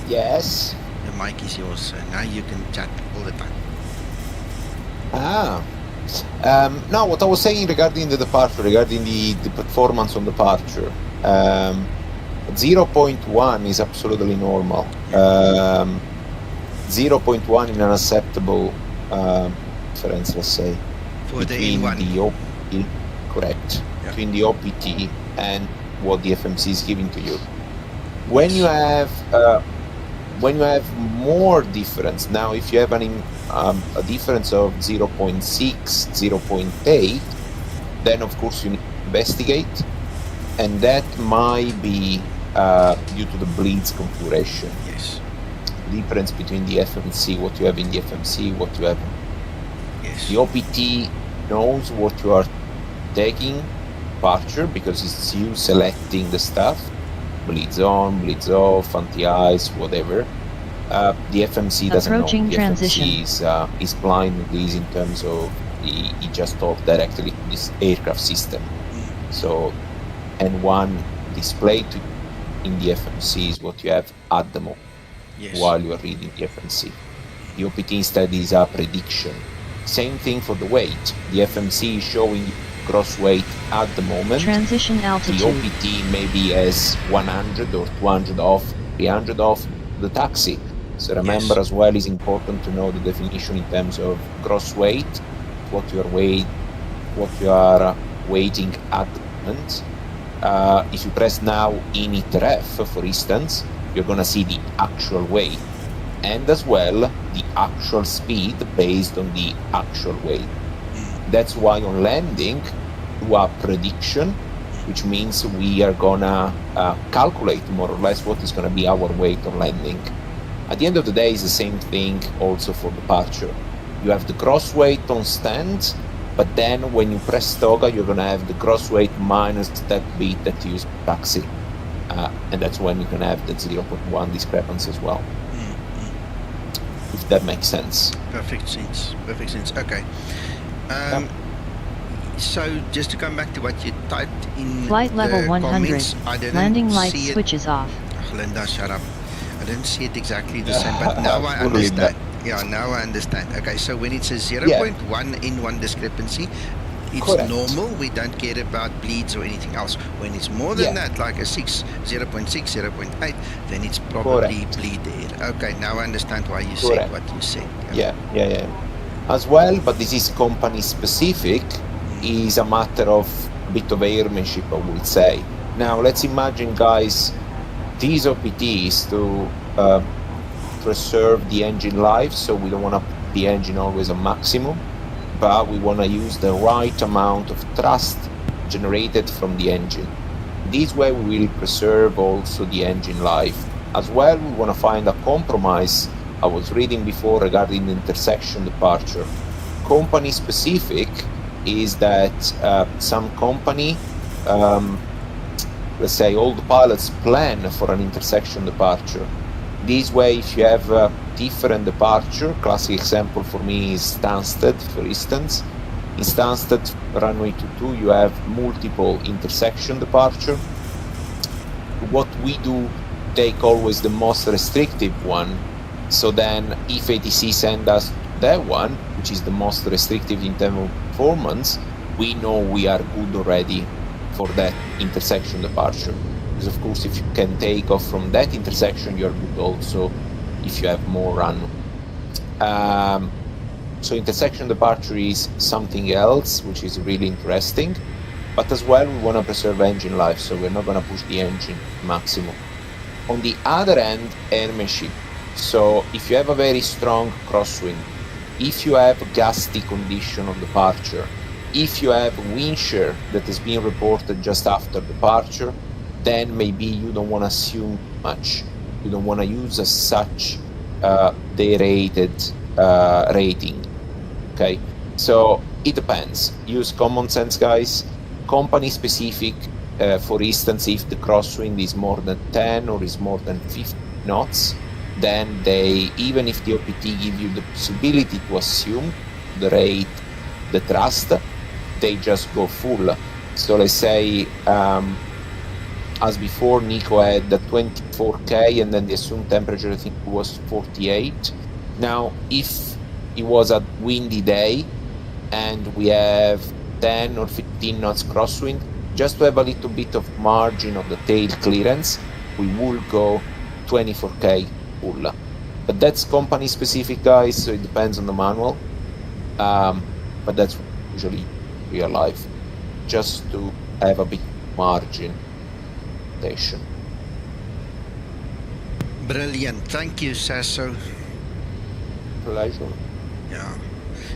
Yes. The mic is yours, so now you can chat all the time. No, what I was saying regarding the departure, regarding the performance on departure, 0.1 is absolutely normal. 0.1 in an acceptable difference, let's say, For between the OPT, correct, yeah. between the OPT and what the FMC is giving to you. When you have more difference, now if you have a difference of 0.6, 0.8, then of course you need to investigate, and that might be due to the bleeds configuration. Yes. Difference between the FMC, what you have in the FMC, what you have. Yes. The OPT knows what you are taking, departure, because it's you selecting the stuff, bleeds on, bleeds off, anti-ice, whatever. The FMC doesn't Approaching know. The transition. FMC is blind at least in terms of he just talked directly to this aircraft system. So, and one displayed in the FMC is what you have at the moment. Yes. While you are reading the FMC. The OPT instead is a prediction. Same thing for the weight. The FMC is showing gross weight at the moment. Transition altitude. The OPT maybe has 100 or 200 off, 300 off the taxi. So remember, Yes. as well, it's important to know the definition in terms of gross weight, what you are weighting at the moment. If you press now init ref, for instance, you're going to see the actual weight and as well the actual speed based on the actual weight. That's why on landing, do a prediction, which means we are going to calculate more or less what is going to be our weight on landing. At the end of the day, it's the same thing also for departure. You have the gross weight on stand, but then when you press toga, you're going to have the gross weight minus that bit that you use for taxi. And that's when you can have the 0.1 discrepancy as well. If that makes sense. Perfect sense. Perfect sense. Okay. So just to come back to what you typed in Flight level the 100. comments, I didn't Landing light see it. switches off. Linda, shut up. I didn't see it exactly the same, but now I understand. Yeah, now I understand. Okay, so when it says 0.1 in one discrepancy, it's correct. Normal. We don't care about bleeds or anything else. When it's more than that, like a 0.6, 0.8, then it's probably bleed there. Okay, now I understand why you said what you said. Yeah. As well, but this is company specific. is a matter of a bit of airmanship, I would say. Now, let's imagine, guys, these OPTs to preserve the engine life, so we don't want to put the engine always on maximum, but we want to use the right amount of thrust generated from the engine. This way we will preserve also the engine life. As well, we want to find a compromise. I was reading before regarding the intersection departure. Company specific is that some company, let's say all the pilots plan for an intersection departure. This way, if you have a different departure, classic example for me is Stansted, for instance. In Stansted, runway 22, you have multiple intersection departure. What we do, take always the most restrictive one. So then, if ATC send us that one, which is the most restrictive in terms of performance, we know we are good already for that intersection departure. Because of course, if you can take off from that intersection, you're good also if you have more run. So intersection departure is something else, which is really interesting. But as well, we want to preserve engine life, so we're not going to push the engine maximum. On the other end, airmanship. So if you have a very strong crosswind, if you have gusty condition on departure, if you have wind shear that has been reported just after departure, then maybe you don't want to assume much. You don't want to use as such derated rating. Okay, so it depends. Use common sense, guys. Company specific, for instance, if the crosswind is more than 10 or is more than 50 knots, then they, even if the OPT give you the possibility to assume the rate, the thrust, they just go full. So let's say, as before, Nico had the 24K and then the assumed temperature, I think, was 48. Now, if it was a windy day and we have 10 or 15 knots crosswind, just to have a little bit of margin of the tail clearance, we will go 24K full. But that's company specific, guys, so it depends on the manual. But that's usually real life, just to have a bit margin. Brilliant, thank you, Sasso. Pleasure. Yeah.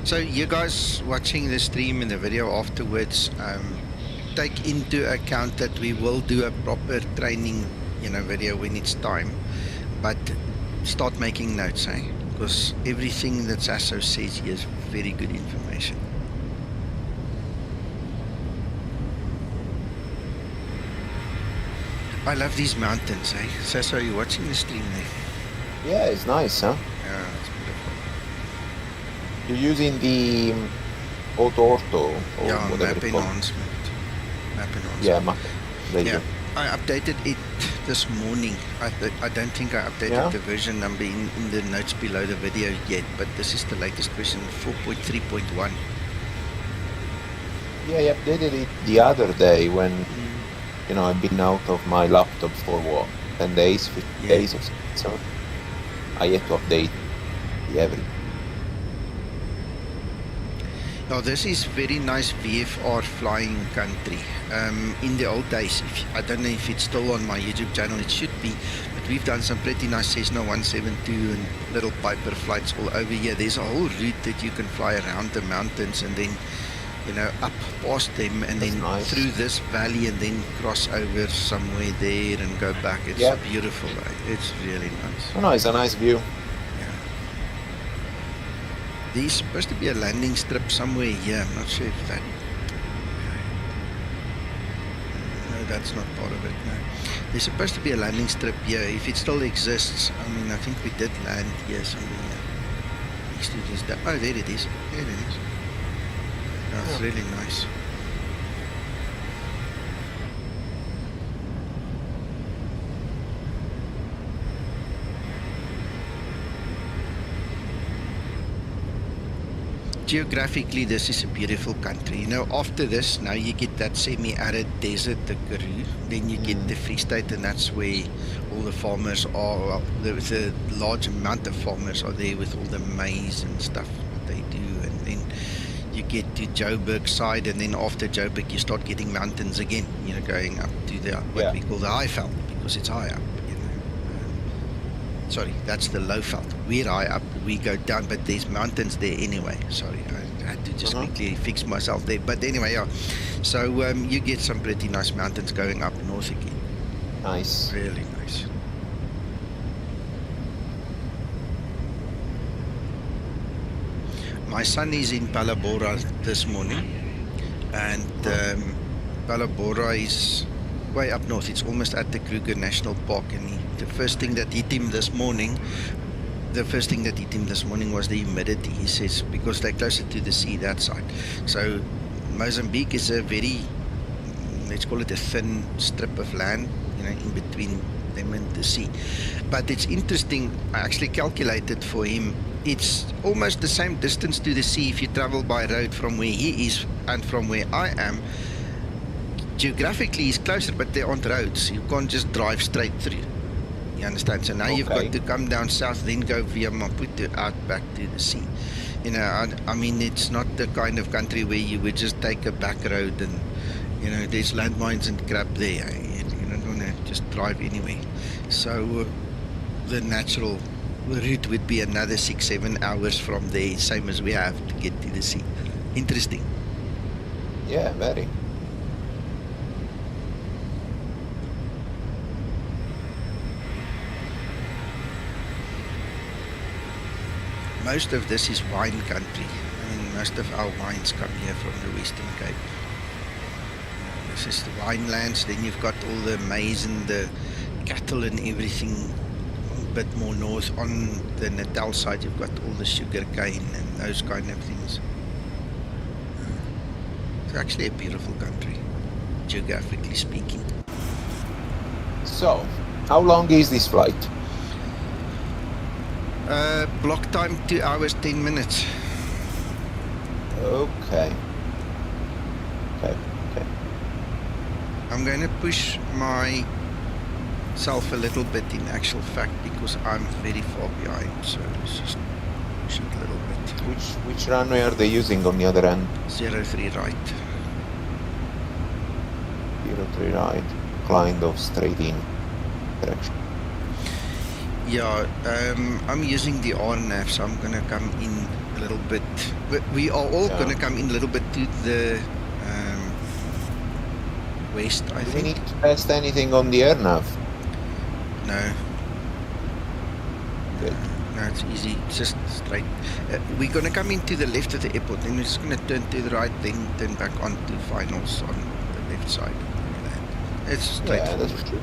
So you guys watching the stream and the video afterwards, take into account that we will do a proper training, video when it's time. But start making notes, because everything that Sasso says here is very good information. I love these mountains, Sasso, are you watching the stream there? Yeah, it's nice, huh? Yeah, it's beautiful. You're using the Auto or yeah, whatever map enhancement. Map enhancement. Yeah, map. Yeah, I updated it this morning. I don't think I updated the version number in the notes below the video yet, but this is the latest version, 4.3.1. Yeah, I updated it the other day when I've been out of my laptop for what, 10 days, 15 days or so. I had to update everything. Now this is very nice VFR flying country. In the old days, I don't know if it's still on my YouTube channel, it should be, but we've done some pretty nice Cessna 172 and little Piper flights all over here. There's a whole route that you can fly around the mountains and then up past them and then through this valley and then cross over somewhere there and go back. It's beautiful, it's really nice. Oh no, it's a nice view. Yeah. There's supposed to be a landing strip somewhere here. I'm not sure if that... No, that's not part of it, no. There's supposed to be a landing strip here. If it still exists, I think we did land here somewhere. Next to this... Oh, there it is. There it is. That's really nice. Geographically, this is a beautiful country. After this, now you get that semi-arid desert, the Karoo. Then you get the Free State, and that's where all the farmers are. Well, the large amount of farmers are there with all the maize and stuff that they do. And then you get to JBrik side, and then after JBrik you start getting mountains again, you know, going up to the what we call the high veld, because it's high up, you know. Sorry, that's the low veld. We're high up, we go down, but there's mountains there anyway. Sorry, I had to just quickly fix myself there. But anyway, yeah, so you get some pretty nice mountains going up north again. Nice. Really nice. My son is in Palabora this morning, and Palabora is way up north. It's almost at the Kruger National Park, and the first thing that hit him this morning was the humidity. He says, because they're closer to the sea that side. So Mozambique is a very, let's call it a thin strip of land, you know, in between them and the sea. But it's interesting, I actually calculated for him, it's almost the same distance to the sea if you travel by road from where he is and from where I am. Geographically it's closer, but there aren't roads. You can't just drive straight through. You understand? So now you've got to come down south, then go via Maputo out back to the sea. You know, I mean, it's not the kind of country where you would just take a back road and, you know, there's landmines and crap there. You don't want to just drive anywhere. So the natural route would be another 6-7 hours from there, same as we have to get to the sea. Interesting. Yeah, very. Most of this is wine country. I mean, most of our wines come here from the Western Cape. This is the winelands. Then you've got all the maize and the cattle and everything. A bit more north on the Natal side, you've got all the sugar cane and those kind of things. It's actually a beautiful country, geographically speaking. So, how long is this flight? Block time 2 hours 10 minutes. Okay. I'm going to push myself a little bit in actual fact, because I'm very far behind, so let's just push it a little bit. Which runway are they using on the other end? 03 right. 03 right, kind of straight in direction. Yeah, I'm using the RNAV, so I'm going to come in a little bit. We are all going to come in a little bit to the west, I think. Do we need to test anything on the airnav? No. Good. No, it's easy. It's just straight. We're going to come into the left of the airport, then we're just going to turn to the right, then turn back onto finals on the left side. It's straight. Yeah, that's true.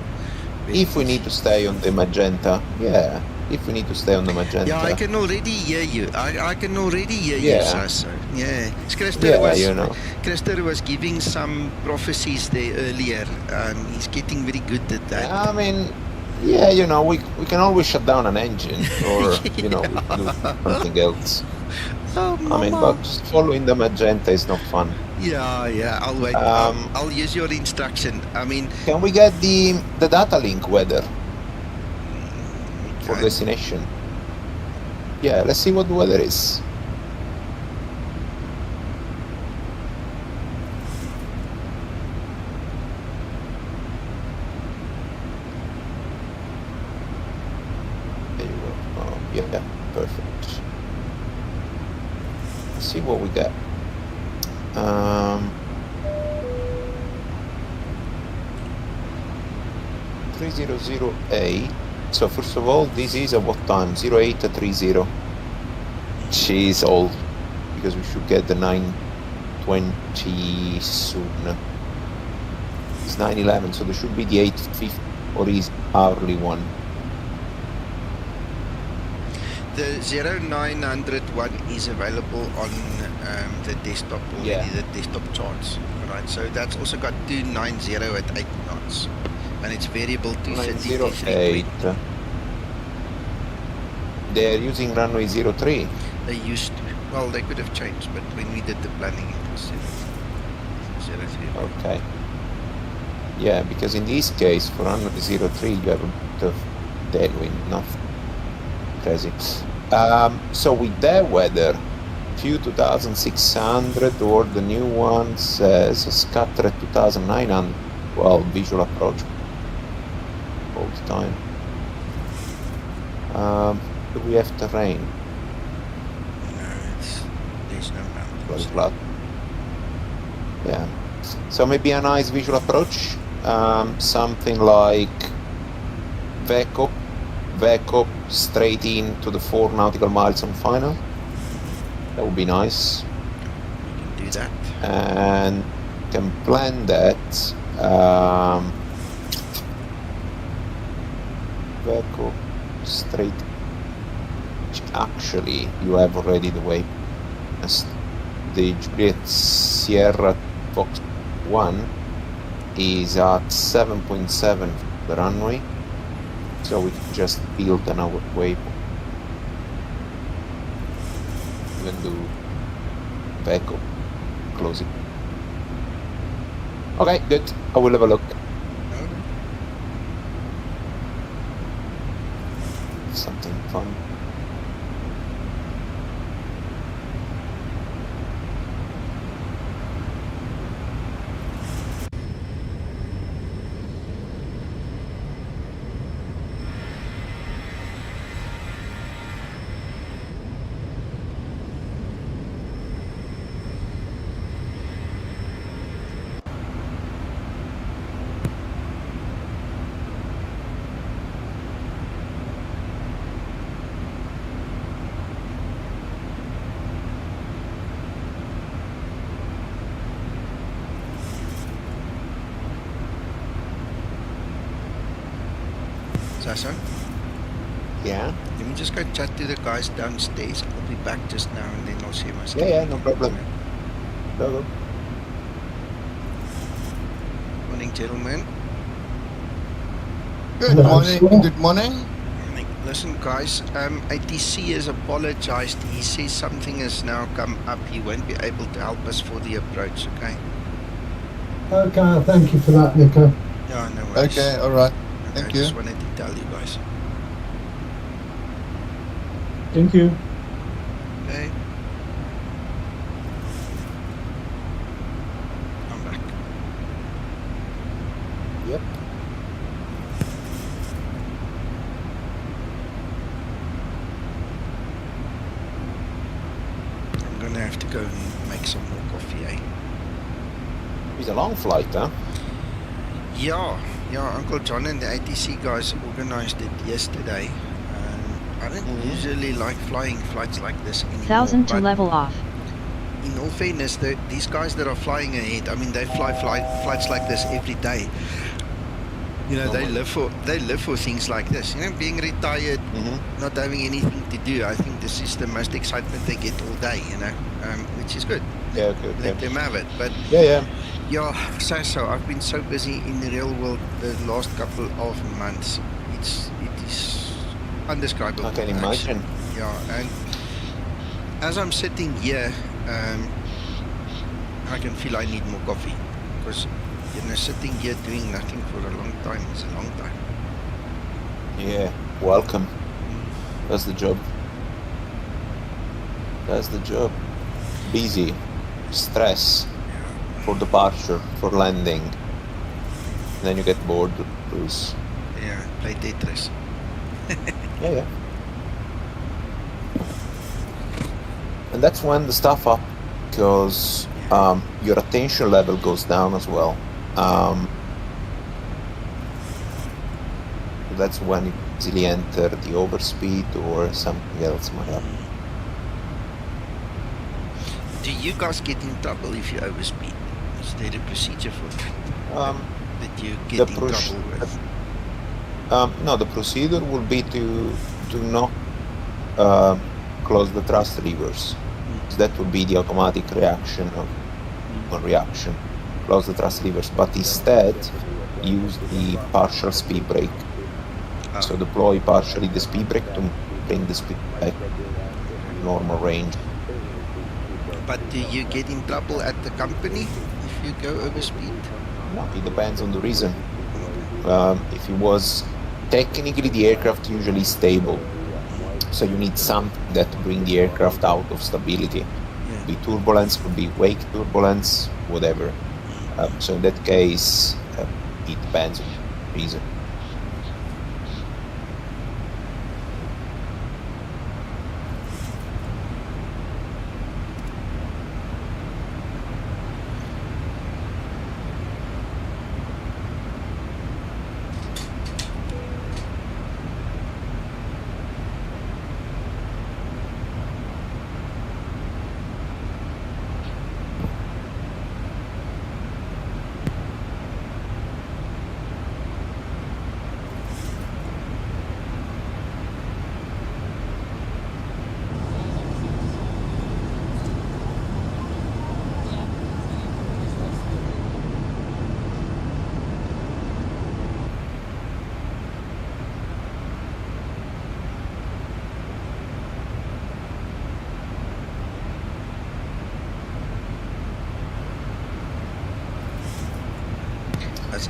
If we need to stay on the magenta, yeah. If we need to stay on the magenta. Yeah, I can already hear you. I can already hear you, Sasso. Yeah. Christer was giving some prophecies there earlier. He's getting very good at that. I mean, yeah, you know, we can always shut down an engine, or you know, we can do something else. Oh, I mean, but following the magenta is not fun. Yeah, I'll wait. I'll use your instruction. I mean, can we get the data link weather for destination? Yeah, let's see what the weather is. There you go. Oh, yeah, perfect. Let's see what we get. 3008. So first of all, this is at what time? 0830. She's old, because we should get the 920 soon. It's 911, so there should be the 850 or is hourly one. The 0900 is available on the desktop already, the desktop charts, right? So that's also got 290 at 8 knots, and it's variable to 33. They're using runway 03. They used to. Well, they could have changed, but when we did the planning, it was 03. Okay. Yeah, because in this case, for runway 03, you have a bit of tailwind, nothing crazy. So with their weather, few 2600, or the new one says scatter at 2900. Well, visual approach all the time. Do we have terrain? No, there's no mountains. Well, flat. Yeah. So maybe a nice visual approach. Something like VECO straight in to the 4 nautical miles on final. That would be nice. We can do that. And can plan that. VECO straight. Actually, you have already the way. The Juliet Sierra Fox 1 is at 7.7 for the runway, so we can just build another waypoint. We can do VECO closing. Okay, good. I will have a look. Something fun. Sasso? Yeah? Let me just go chat to the guys downstairs. I'll be back just now and then I'll see my schedule. Yeah, no problem. Go. Morning, gentlemen. Good morning. Good morning. Listen, guys, ATC has apologized. He says something has now come up. He won't be able to help us for the approach, okay? Okay, thank you for that, Nico. Yeah, no worries. Okay, alright. Thank you. I just wanted to tell you guys. Thank you. Okay. I'm back. Yep. I'm gonna have to go and make some more coffee, eh? It's a long flight, huh? Yeah, Uncle John and the ATC guys organized it yesterday. I don't usually like flying flights like this anymore. 1000 to level off. In all fairness, these guys that are flying ahead, I mean, they fly flights like this every day. You know, they live for things like this. You know, being retired, not having anything to do. I think this is the most excitement they get all day. You know, which is good. Yeah, okay. Let them have it. But yeah. So I've been so busy in the real world the last couple of months. It is undescribable. I can imagine. Yeah, and as I'm sitting here, I can feel I need more coffee because, you know, sitting here doing nothing for a long time is a long time. Yeah, welcome. That's the job. That's the job. Busy, stress, for departure, for landing. Then you get bored, Bruce. Yeah, play Tetris. Yeah. And that's when the stuff up, because your attention level goes down as well. That's when you easily enter the overspeed or something else might happen. Do you guys get in trouble if you overspeed? Is there a procedure for that? That you get in trouble with? No, the procedure will be to not close the thrust levers. So that would be the automatic reaction close the thrust levers, but instead use the partial speed brake. So deploy partially the speed brake to bring the speed back to normal range. But do you get in trouble at the company if you go over speed? No, it depends on the reason. If it was technically the aircraft usually stable, so you need something that bring the aircraft out of stability. Could be turbulence, could be wake turbulence, whatever. So in that case, it depends on the reason.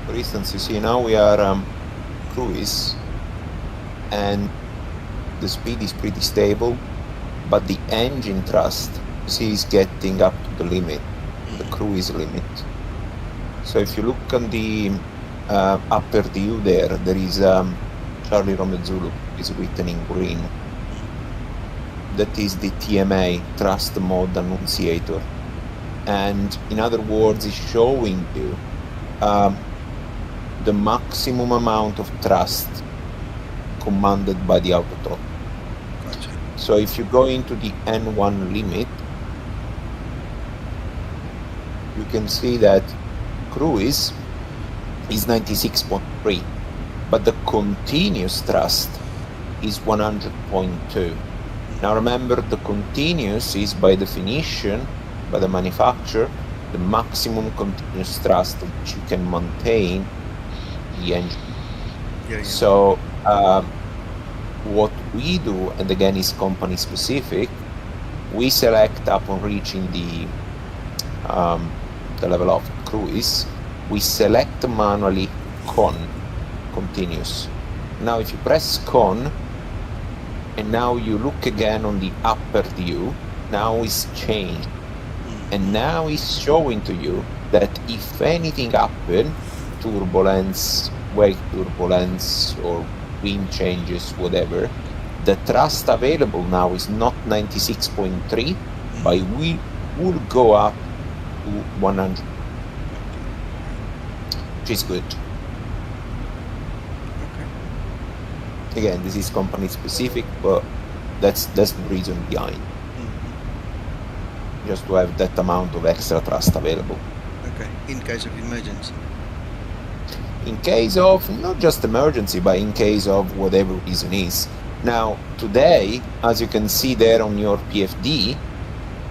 For instance, you see now we are cruise, and the speed is pretty stable, but the engine thrust, you see, is getting up to the limit, the cruise limit. So if you look on the upper view there is Charlie Romeo Zulu is written in green. That is the TMA, thrust mode annunciator, and in other words, it's showing you the maximum amount of thrust commanded by the autothrottle. Gotcha. So if you go into the N1 limit, you can see that cruise is 96.3, but the continuous thrust is 100.2. Now remember, the continuous is by definition, by the manufacturer, the maximum continuous thrust which you can maintain the engine. Yeah. So what we do, and again is company specific, we select upon reaching the level of cruise, we select manually continuous. Now if you press con, and now you look again on the upper view, now it's changed. And now it's showing to you that if anything happened, turbulence, wake turbulence, or wind changes, whatever, the thrust available now is not 96.3, but we will go up to 100, which is good. Okay. Again, this is company specific, but that's the reason behind. Just to have that amount of extra thrust available. Okay, in case of emergency. In case of, not just emergency, but in case of whatever reason is. Now, today, as you can see there on your PFD,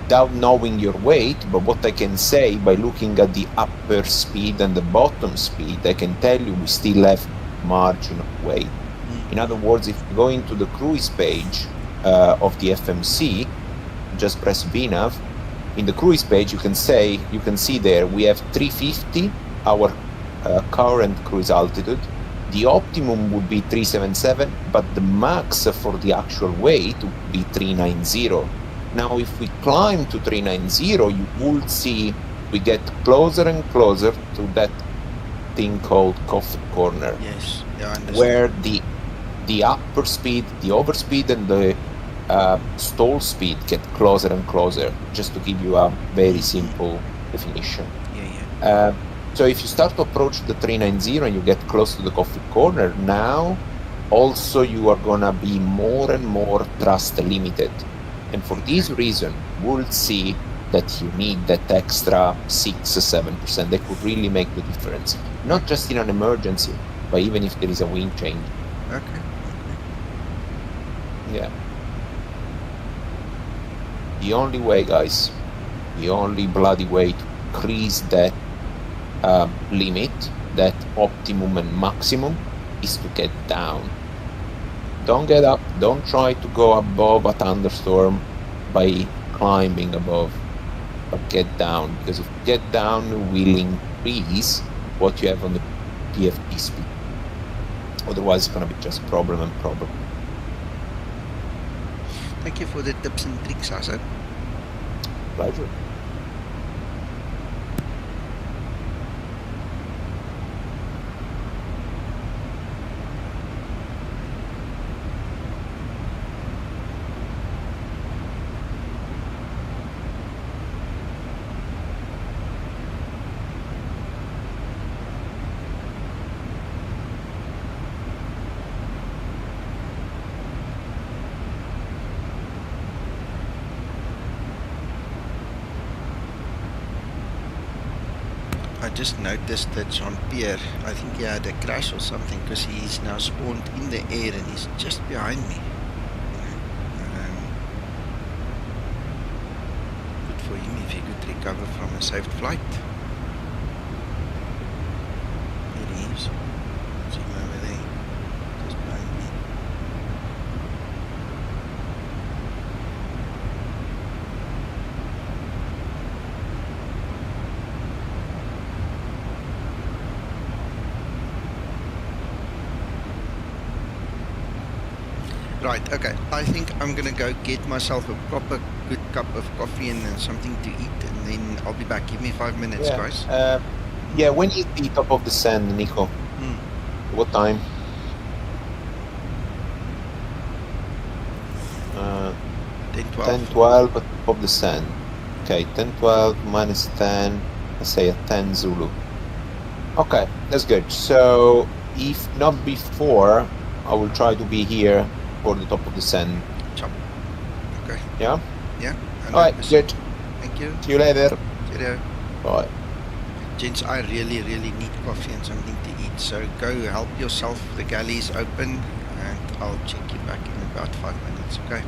without knowing your weight, but what I can say by looking at the upper speed and the bottom speed, I can tell you we still have margin of weight. In other words, if you go into the cruise page of the FMC, just press VNAV. In the cruise page, you can see there we have 350, our current cruise altitude. The optimum would be 377, but the max for the actual weight would be 390. Now, if we climb to 390, you will see we get closer and closer to that thing called coffee corner. Yes, yeah, I understand. Where the upper speed, the overspeed, and the stall speed get closer and closer, just to give you a very simple definition. So if you start to approach the 390 and you get close to the coffee corner, now also you are gonna be more and more thrust limited. And for this reason, we'll see that you need that extra 6-7%. That could really make the difference. Not just in an emergency, but even if there is a wind change. Okay. Yeah. The only way, guys, the only bloody way to increase that limit, that optimum and maximum, is to get down. Don't get up, don't try to go above a thunderstorm by climbing above, but get down, because if you get down, you will increase what you have on the PFD speed. Otherwise, it's going to be just problem and problem. Thank you for the tips and tricks, Hassan. Pleasure. I just noticed that Jean-Pierre, I think he had a crash or something because he's now spawned in the air and he's just behind me. Good for him if he could recover from a safe flight. There he is. See him over there, just behind me. Right, okay. I think I'm gonna go get myself a proper good cup of coffee and something to eat, and then I'll be back. Give me 5 minutes, guys. Yeah, when is the top of the sand, Nico? What time? 10:12 at the top of the sand. Okay, 10:12 minus 10, let's say at 10 Zulu. Okay, that's good. So, if not before, I will try to be here for the top of the sand. Chop. Okay. Yeah? Yeah. Alright, good. Thank you. See you later. Cheerio. Bye. Gents, I really need coffee and something to eat. So go help yourself. The galley is open and I'll check you back in about 5 minutes, okay?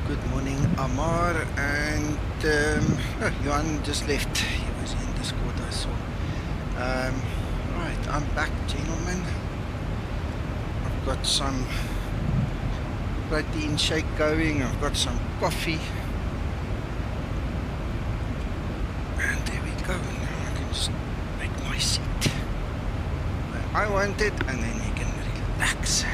Good morning, Amar, and Johan just left. He was in Discord, I saw. Right, I'm back, gentlemen. I've got some protein shake going. I've got some coffee, and there we go. Now I can just make my seat where I want it, and then you can relax.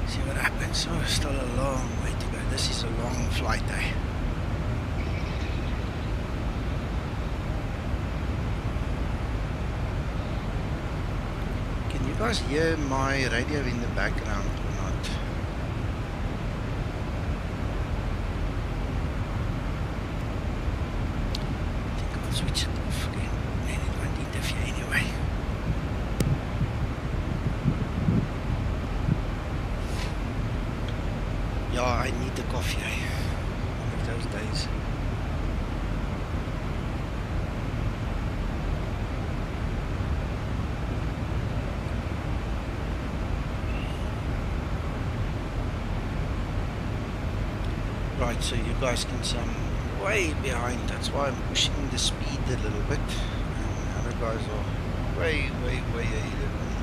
See what happens. Oh, still a long way to go. This is a long flight, eh? Can you guys hear my radio in the background or not? I think I'll switch it off again. Then it won't interfere anyway. Yeah, I need the coffee, eh? One of those days. Right, so you guys can see I'm way behind. That's why I'm pushing the speed a little bit. And other guys are way ahead of me.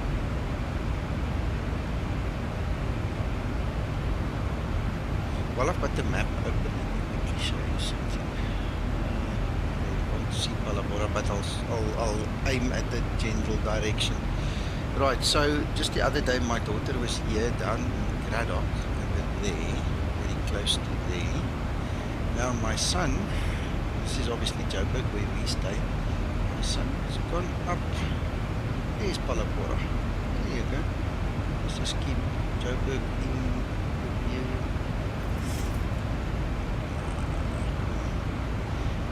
Well, I've got the map open. Let me quickly show you something. I won't see Palabora, but I'll aim at the general direction. Right, so just the other day my daughter was here down in Craddock, over there, very close to there. Now my son, this is obviously JBrik where we stay. My son has gone up. There's Palabora. There you go. Let's just keep JBrik in view.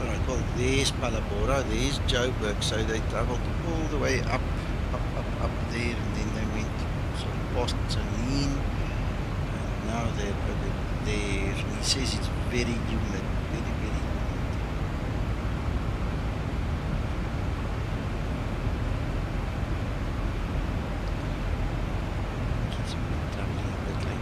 Alright, well there's Palabora, there's JBrik, so they travelled all the way up there, and then they went sort of past Sanin, and now they're over there. And he says it's very humid, very humid. Kids have been travelling a bit lately.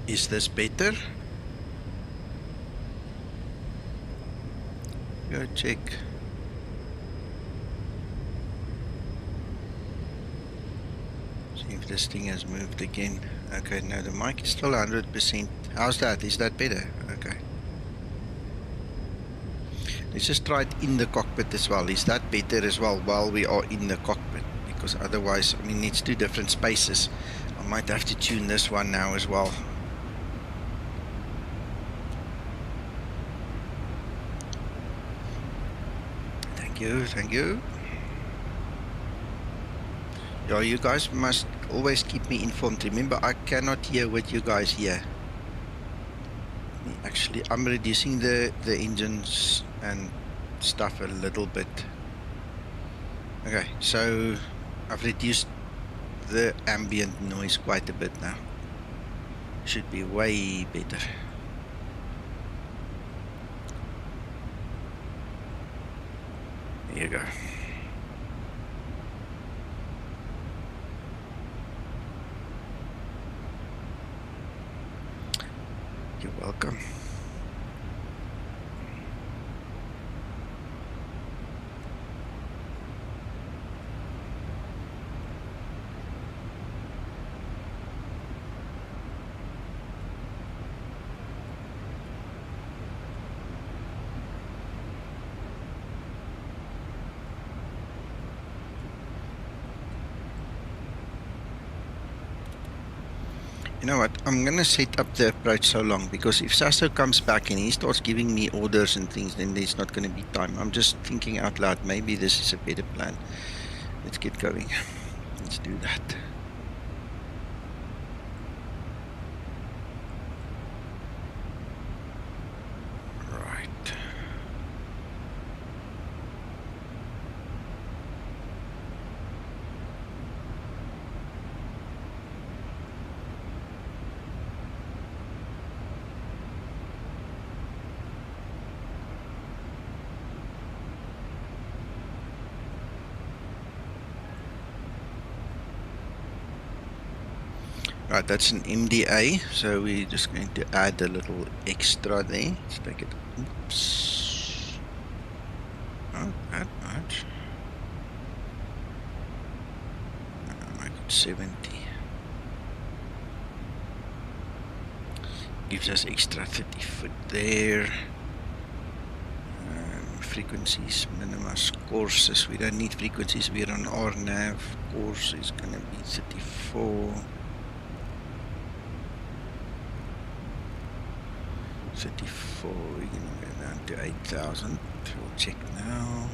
Is this better? Go check. See if this thing has moved again. Okay, no, the mic is still 100%. How's that? Is that better? Okay. Let's just try it in the cockpit as well. Is that better as well while we are in the cockpit? Because otherwise, I mean, it's two different spaces. I might have to tune this one now as well. Thank you. Yeah, you guys must always keep me informed. Remember, I cannot hear what you guys hear. Actually, I'm reducing the engines and stuff a little bit. Okay, so I've reduced the ambient noise quite a bit now. Should be way better. There you go. You're welcome. You know what? I'm gonna set up the approach so long because if Sasso comes back and he starts giving me orders and things, then there's not gonna be time. I'm just thinking out loud. Maybe this is a better plan. Let's get going. Let's do that. Right. Right, that's an MDA, so we're just going to add a little extra there. Let's take it. Oops. Not that much. Make it 70. Gives us extra 30 foot there. Frequencies, minimas, courses. We don't need frequencies. We're on RNAV. Course is going to be 34. 34, we're going to go down to 8,000. We'll check now.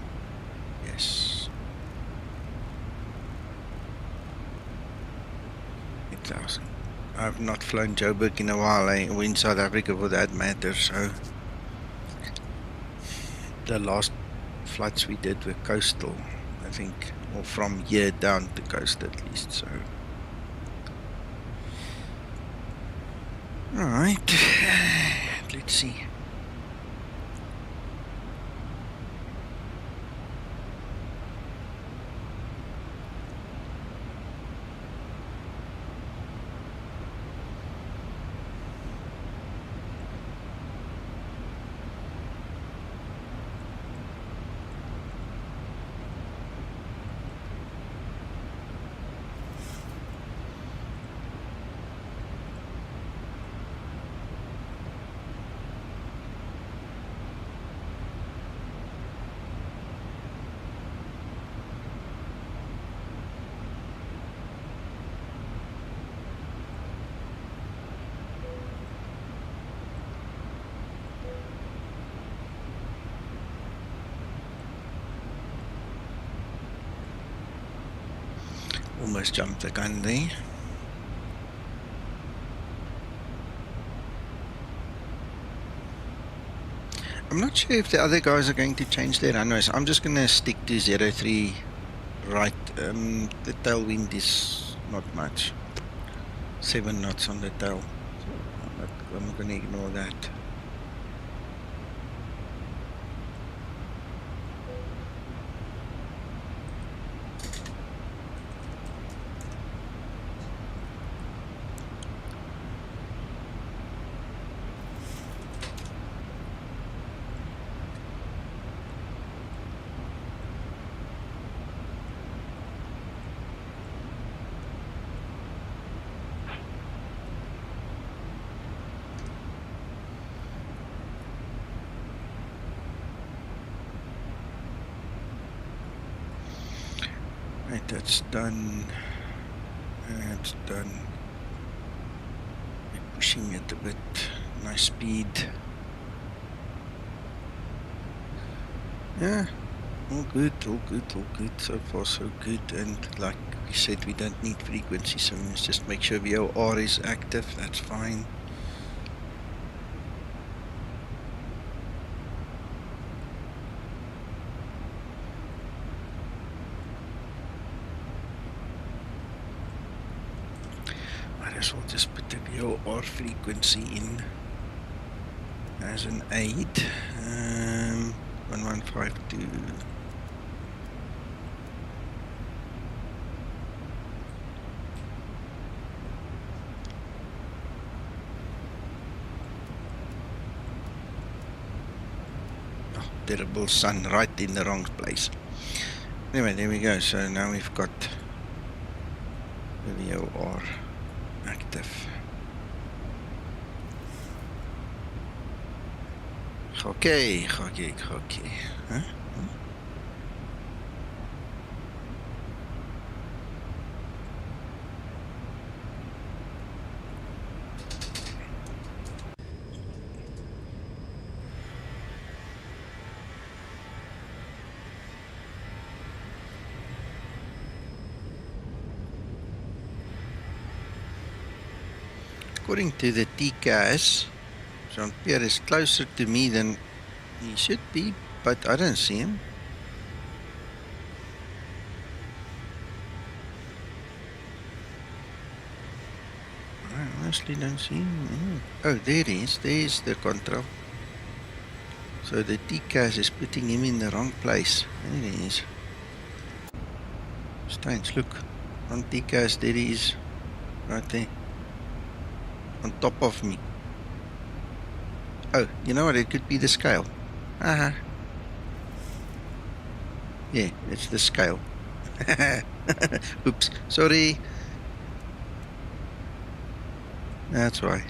Yes. 8,000. I've not flown JBrik in a while, or in South Africa for that matter, so the last flights we did were coastal, I think, or from here down to coast at least, so. Alright. Let's see. Almost jumped the gun there. I'm not sure if the other guys are going to change their runways. I'm just going to stick to 03 right. The tailwind is not much. 7 knots on the tail. So I'm going to ignore that. Right, that's done. That's done. We're pushing it a bit. Nice speed. Yeah, all good, all good, all good. So far, so good. And like we said, we don't need frequency, so let's just make sure VOR is active. That's fine. We'll just put the VOR frequency in as an aid. 1152. Oh, terrible sun right in the wrong place. Anyway, there we go. So now we've got the VOR active. Okay. Huh? according to the TCAS, Jean-Pierre is closer to me than he should be, but I don't see him. I honestly don't see him. Oh, there he is. There's the control. So the TCAS is putting him in the wrong place. There he is. Steins, look. On TCAS, there he is. Right there. On top of me. Oh, you know what? It could be the scale. Yeah, it's the scale. Oops, sorry. That's why.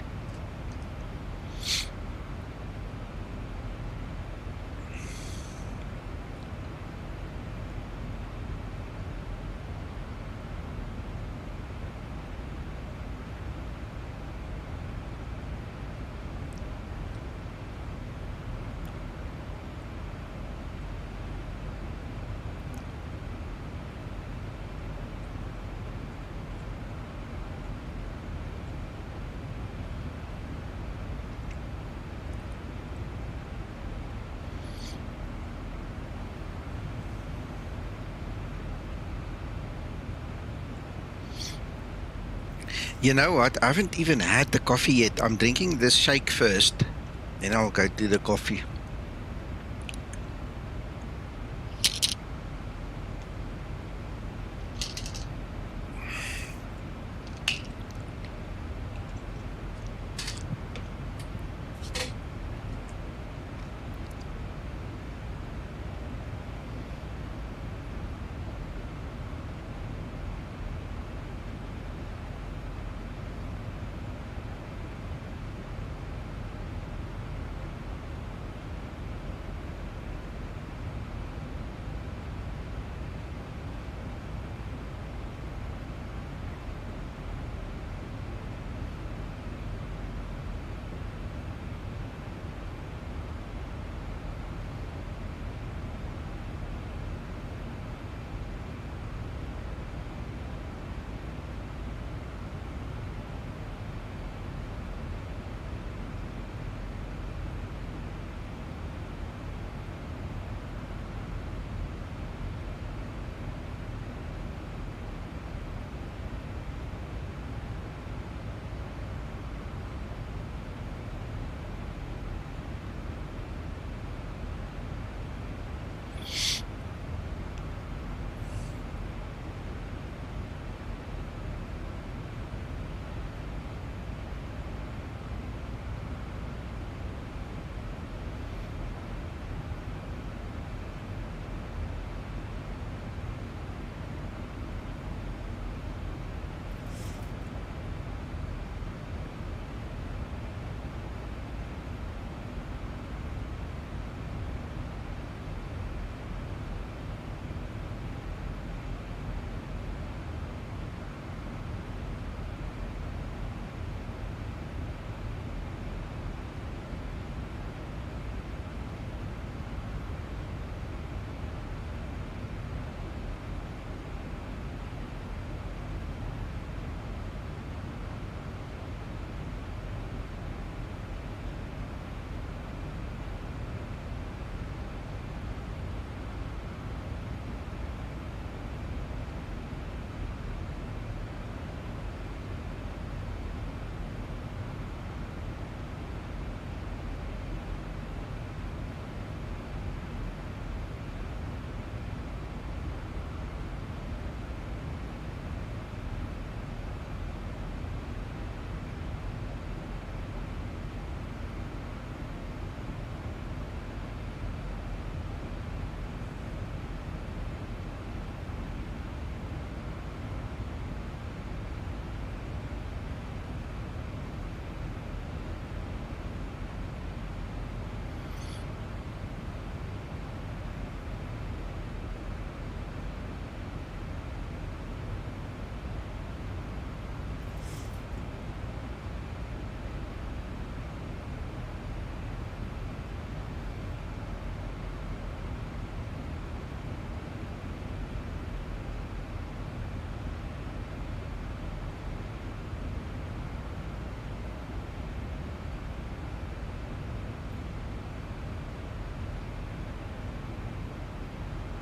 You know what? I haven't even had the coffee yet. I'm drinking this shake first. Then I'll go to the coffee.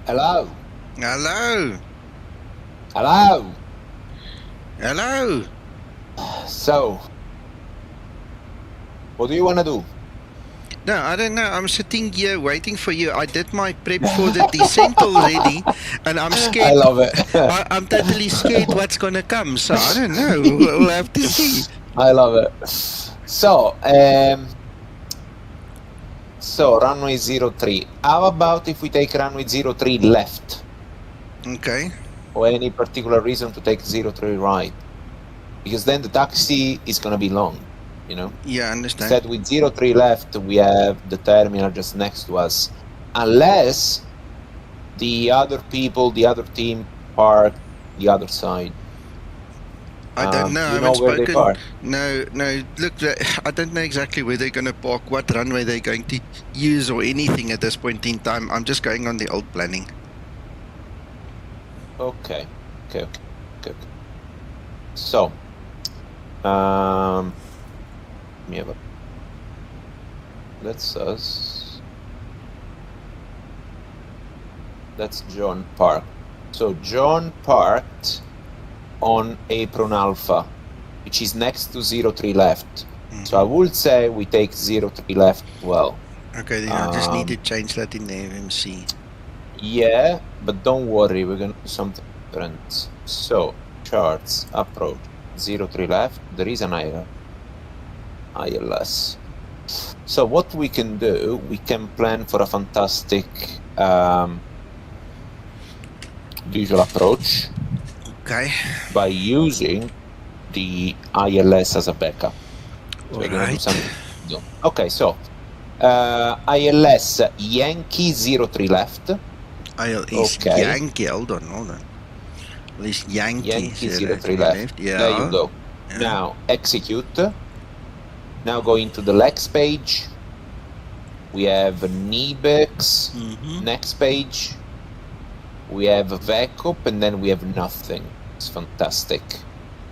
Hello. Hello. Hello. Hello. So, what do you want to do? No, I don't know. I'm sitting here waiting for you. I did my prep for the descent already, and I'm scared. I love it. I'm totally scared what's going to come, so I don't know. We'll have to see. I love it. So, runway 03. How about if we take runway 03 left? Okay. Or any particular reason to take 03 right? Because then the taxi is going to be long, you know? Yeah, I understand. Instead, with 03 left, we have the terminal just next to us. Unless the other people, the other team park the other side. I don't know. You know where they park? No. Look, I don't know exactly where they're going to park, what runway they're going to use or anything at this point in time. I'm just going on the old planning. Okay. So, let me have a... That's us. That's John Park. So John parked on Apron Alpha, which is next to 03 left. So I would say we take 03 left well. Okay, then I just need to change that in the FMC. Yeah, but don't worry, we're going to do something different. So, charts, approach, 03 left, there is an ILS. So what we can do, we can plan for a fantastic visual approach. Okay. By using the ILS as a backup. So we're going to do something. Okay, so ILS Yankee 03 left. ILS Yankee, hold on. At least Yankee 03 left. Yeah. There you go. Yeah. Now execute. Now go into the next page. We have NIBEX. Next page. We have VACOP, and then we have nothing. It's fantastic.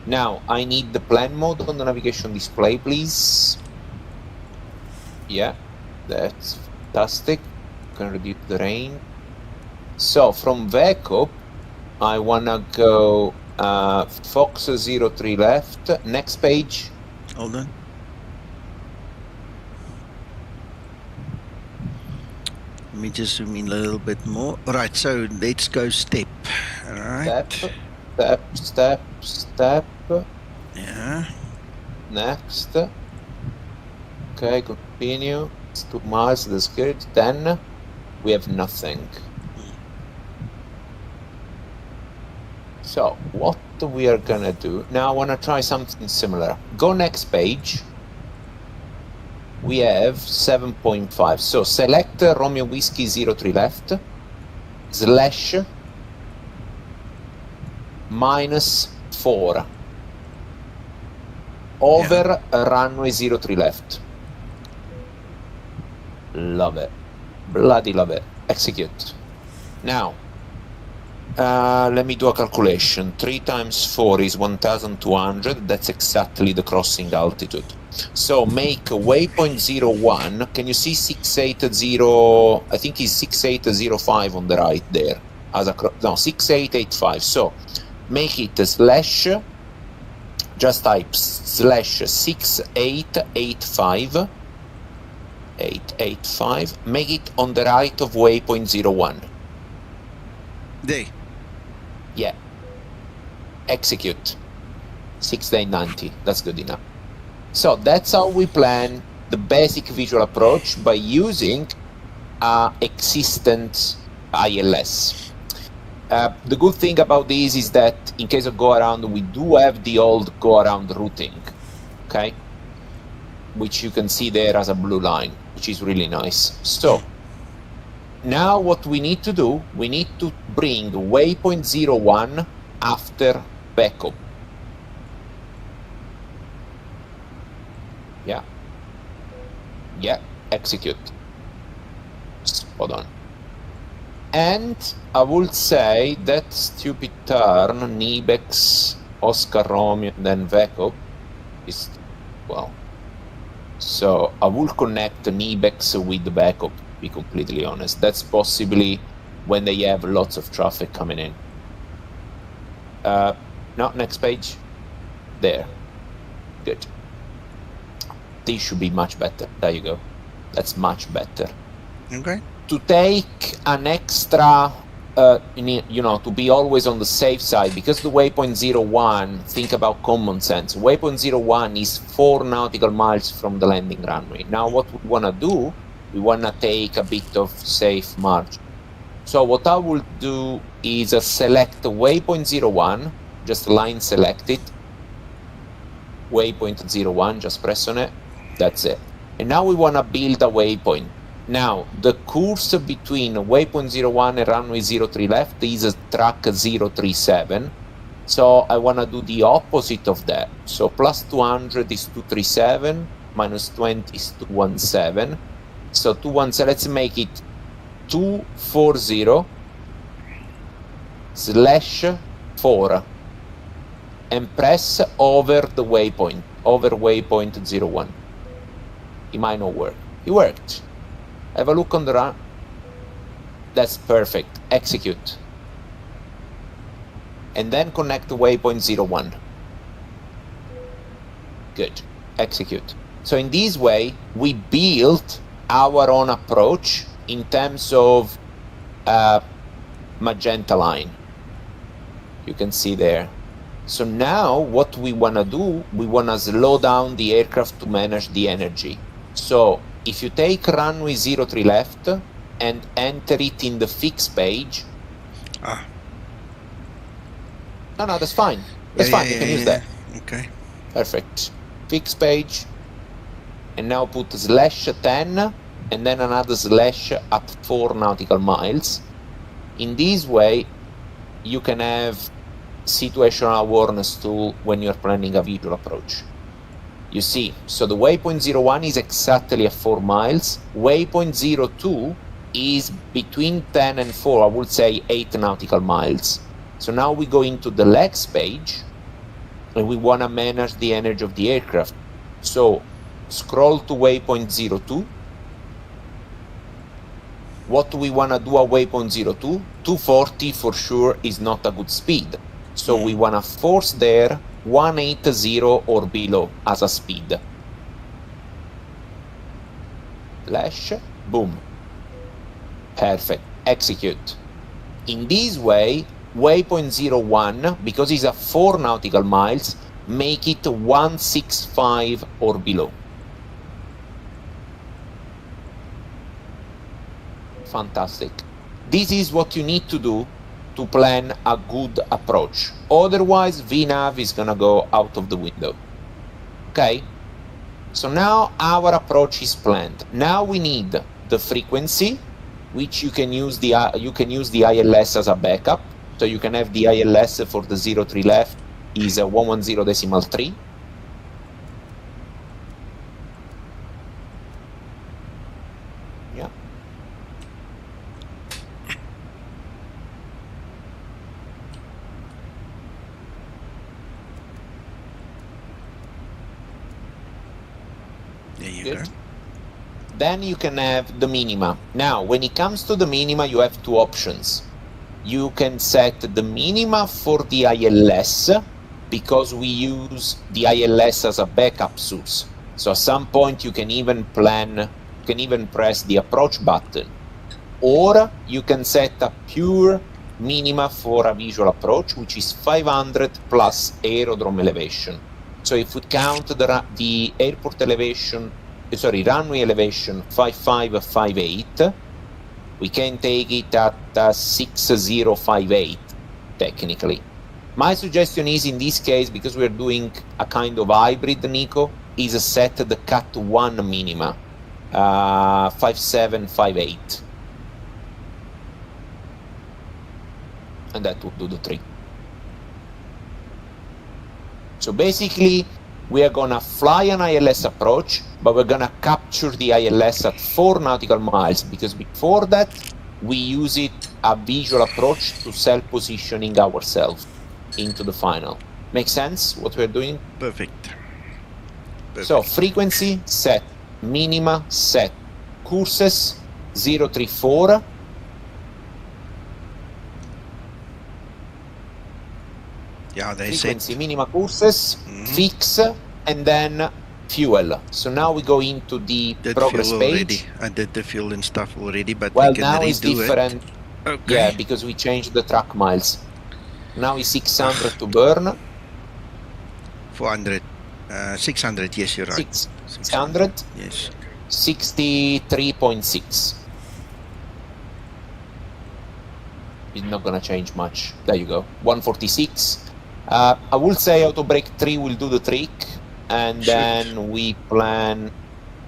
Now, I need the plan mode on the navigation display, please. Yeah, that's fantastic. Can reduce the rain. So, from VACOP, I wanna go Fox 03 left. Next page. Hold on. Let me just zoom in a little bit more. Right, so let's go step. All right. Step. Yeah. Next. Okay, continue. It's 2 miles, that's good. Then we have nothing. So, what we are gonna do, now I wanna try something similar. Go next page. We have 7.5. So select Romeo Whiskey 03 left, /-4. Over runway 03 left. Love it. Bloody love it. Execute. Now, let me do a calculation. 3 times 4 is 1,200. That's exactly the crossing altitude. So make waypoint 01. Can you see 680? I think it's 6805 on the right there. As a no, 6885. So make it slash. Just type slash 6885. 885. Make it on the right of waypoint 01. There. Yeah. Execute. 6890. That's good enough. So that's how we plan the basic visual approach by using existent ILS. The good thing about this is that in case of go-around, we do have the old go-around routing, okay? Which you can see there as a blue line, which is really nice. So now what we need to do, we need to bring waypoint 01 after backup. Yeah, execute. Spot on. And I would say that stupid turn, NIBEX, Oscar Romeo, then VACOP is, well. So I will connect NIBEX with the VACOP, to be completely honest. That's possibly when they have lots of traffic coming in. No, next page. There. Good. This should be much better. There you go. That's much better. Okay. To take an extra, you know, to be always on the safe side, because the waypoint 01, think about common sense. Waypoint 01 is 4 nautical miles from the landing runway. Now what we want to do, we want to take a bit of safe margin. So what I will do is select waypoint 01, just line select it. Waypoint 01, just press on it. That's it. And now we want to build a waypoint. Now, the course between waypoint 01 and runway 03 left is track 037. So I want to do the opposite of that. So plus 200 is 237, minus 20 is 217. So 217, let's make it 240/4 and press over the waypoint, over waypoint 01. It might not work. It worked. Have a look on the run. That's perfect. Execute. And then connect to waypoint 01. Good. Execute. So in this way, we built our own approach in terms of magenta line. You can see there. So now what we want to do, we want to slow down the aircraft to manage the energy. So if you take runway 03 left and enter it in the fix page. No, that's fine. That's fine. You can use that. Okay. Perfect. Fix page. And now put /10 and then another slash at 4 nautical miles. In this way, you can have situational awareness tool when you're planning a visual approach. You see, so the waypoint 01 is exactly at 4 miles. Waypoint 02 is between 10 and 4, I would say 8 nautical miles. So now we go into the legs page and we want to manage the energy of the aircraft. So scroll to waypoint 02. What do we want to do at waypoint 02? 240 for sure is not a good speed. So we want to force there 180 or below as a speed. Flash, boom. Perfect. Execute. In this way, waypoint 01, because it's at 4 nautical miles, make it 165 or below. Fantastic. This is what you need to do to plan a good approach. Otherwise, VNAV is gonna go out of the window. Okay? So now our approach is planned. Now we need the frequency, which you can use the ILS as a backup. So you can have the ILS for the 03 left is 110.3. Yeah. There you Good. go. Then you can have the minima. Now, when it comes to the minima, you have two options. You can set the minima for the ILS, because we use the ILS as a backup source. So at some point you can even press the approach button. Or you can set a pure minima for a visual approach, which is 500 plus aerodrome elevation. So if we count the airport elevation, runway elevation 5558, we can take it at 6058, technically. My suggestion is, in this case, because we're doing a kind of hybrid, Nico, is set the cut 1 minima, 5758. And that would do the trick. So basically, we are gonna fly an ILS approach, but we're gonna capture the ILS at 4 nautical miles, because before that, we use it a visual approach to self-positioning ourselves into the final. Make sense what we're doing? Perfect. So frequency set, minima set, courses 034, Yeah, they frequency said minima courses, fix, and then fuel. So now we go into the progress fuel page. already. I did the fuel and stuff already, but Well, we can now redo it's different. it. Okay. Yeah, because we changed the track miles. Now it's 600 to burn. 400. 600, yes, you're right. 600? Yes. 63.6. It's not gonna change much. There you go. 146. I will say auto brake 3 will do the trick, and then we plan,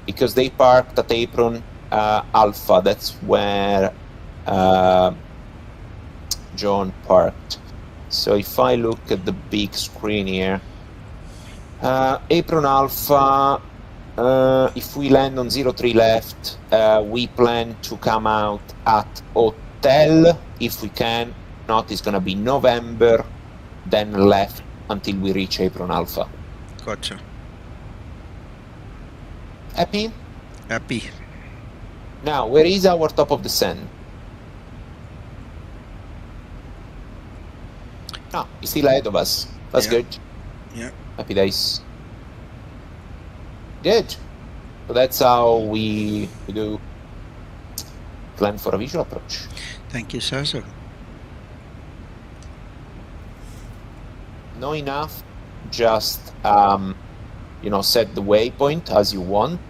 because they parked at apron Alpha. That's where John parked. So if I look at the big screen here, apron Alpha, if we land on 03 left, we plan to come out at hotel if we can. Not, it's gonna be November, then left until we reach apron Alpha. Gotcha. Happy? Happy. Now, where is our top of the sand? Ah, he's still ahead of us. That's good. Yeah. Happy days. Good. So that's how we do plan for a visual approach. Thank you, Sasso. No enough, just set the waypoint as you want,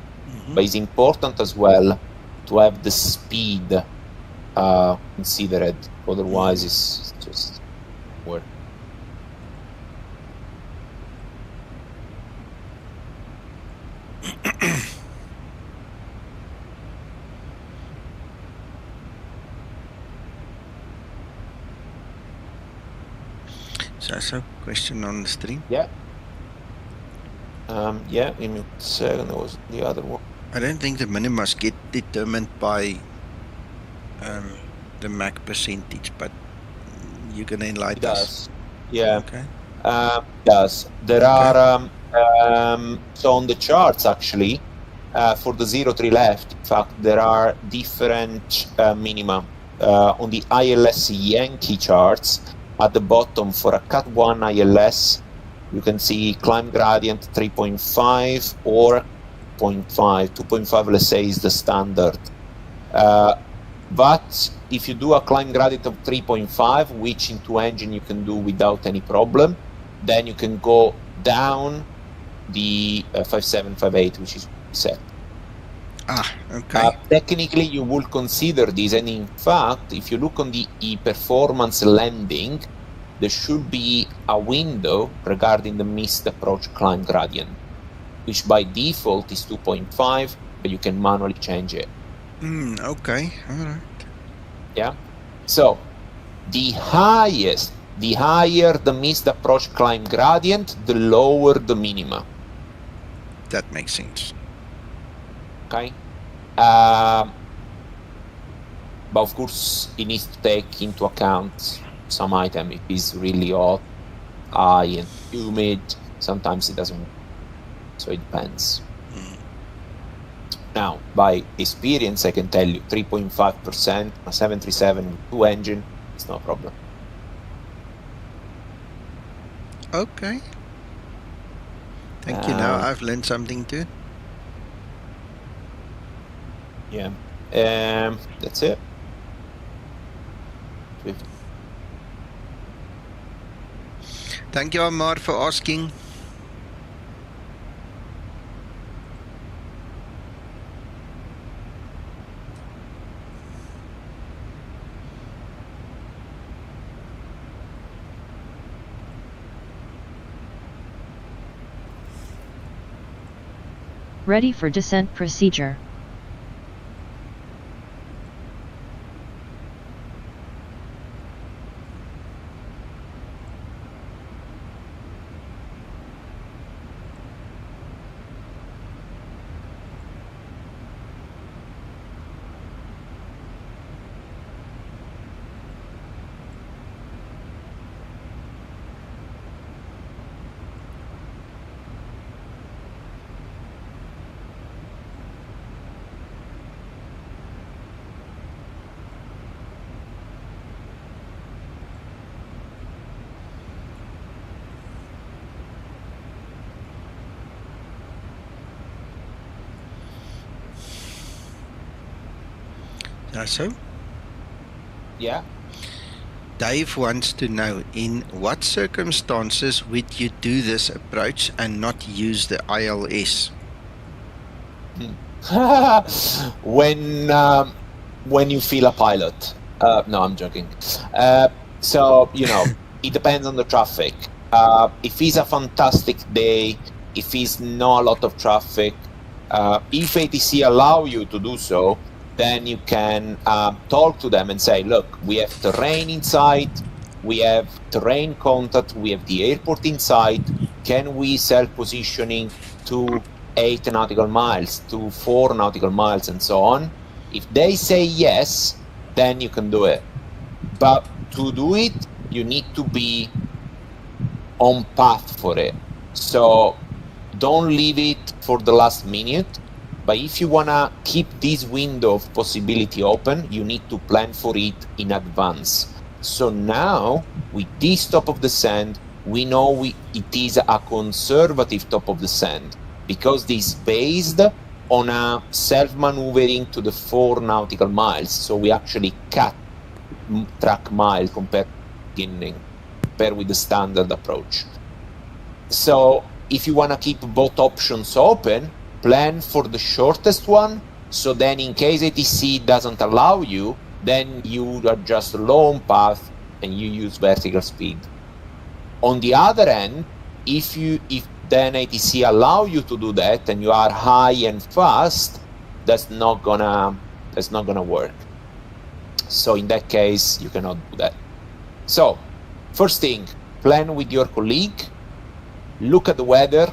but it's important as well to have the speed considered, otherwise it's just work. Sasso, question on the stream? Yeah. Yeah, in a second, there was the other one. I don't think the minimas get determined by the MAC percentage, but you can enlighten us. Yeah. Okay. It does. There are, so on the charts actually, for the 03 left, in fact, there are different minima. On the ILS Yankee charts, at the bottom for a Cat 1 ILS, you can see climb gradient 3.5 or 0.5. 2.5, let's say, is the standard. But if you do a climb gradient of 3.5, which into engine you can do without any problem, then you can go down the 5.7, 5.8, which is set. Okay. Technically, you will consider this, and in fact, if you look on the e-performance landing, there should be a window regarding the missed approach climb gradient, which by default is 2.5, but you can manually change it. Okay, all right. Yeah. So, the higher the missed approach climb gradient, the lower the minima. That makes sense. Okay. But of course, it needs to take into account some item. If it's really hot, high, and humid, sometimes it doesn't. So it depends. Now, by experience, I can tell you 3.5%, a 737 with 2 engine, it's no problem. Okay. Thank you. Now I've learned something too. Yeah. That's it. Thank you, Amar, for asking. Ready for descent procedure. So? Yeah. Dave wants to know, in what circumstances would you do this approach and not use the ILS? When you feel a pilot. No, I'm joking. So, you know, it depends on the traffic. If it's a fantastic day, if it's not a lot of traffic, if ATC allow you to do so, then you can talk to them and say, look, we have terrain inside, we have terrain contact, we have the airport inside, can we self-positioning to 8 nautical miles, to 4 nautical miles, and so on? If they say yes, then you can do it. But to do it, you need to be on path for it. So don't leave it for the last minute. But if you want to keep this window of possibility open, you need to plan for it in advance. So now, with this top of the sand, we know it is a conservative top of the sand, because this is based on a self-maneuvering to the 4 nautical miles. So we actually cut track mile compared with the standard approach. So if you want to keep both options open, plan for the shortest one, so then in case ATC doesn't allow you, then you adjust the long path and you use vertical speed. On the other end, if then ATC allow you to do that and you are high and fast, that's not gonna work. So in that case, you cannot do that. So first thing, plan with your colleague, look at the weather,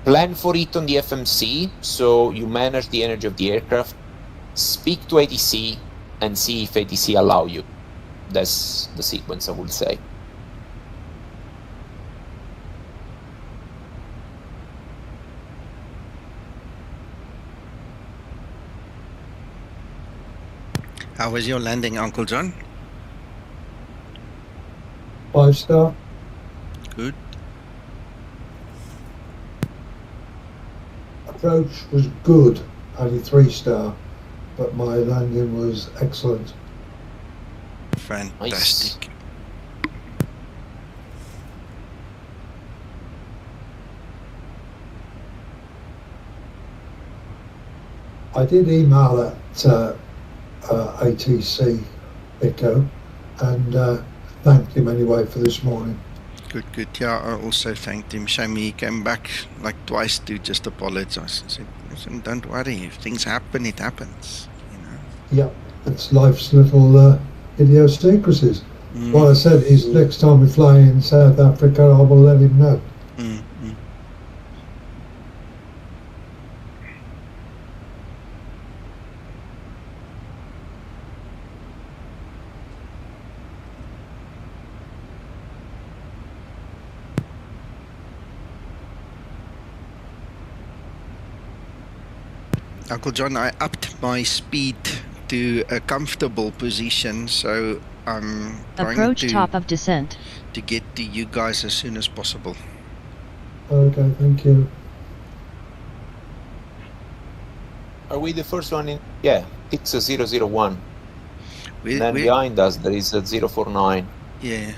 plan for it on the FMC, so you manage the energy of the aircraft, speak to ATC, and see if ATC allow you. That's the sequence, I would say. How was your landing, Uncle John? 5-star. Good. Approach was good, only 3-star, but my landing was excellent. Fantastic. Nice. I did email that ATC Echo and thanked him anyway for this morning. Good, good. Yeah, I also thanked him. Shame he came back like twice to just apologize. I said, listen, don't worry. If things happen, it happens. You know. Yeah, it's life's little idiosyncrasies. What I said is next time we fly in South Africa, I will let him know. Uncle John, I upped my speed to a comfortable position, so I'm trying top of descent to get to you guys as soon as possible. Okay, thank you. Are we the first one in? Yeah, it's a 001. And then behind us there is a 049. Yeah,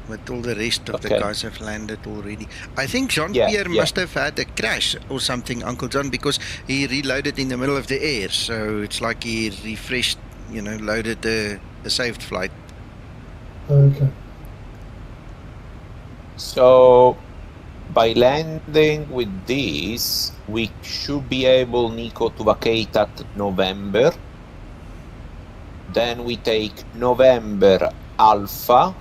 but all the rest of the guys have landed already. I think Jean-Pierre must have had a crash or something, Uncle John, because he reloaded in the middle of the air. So it's like he refreshed, you know, loaded the saved flight. Okay. So by landing with this, we should be able, Nico, to vacate at November. Then we take November Alpha,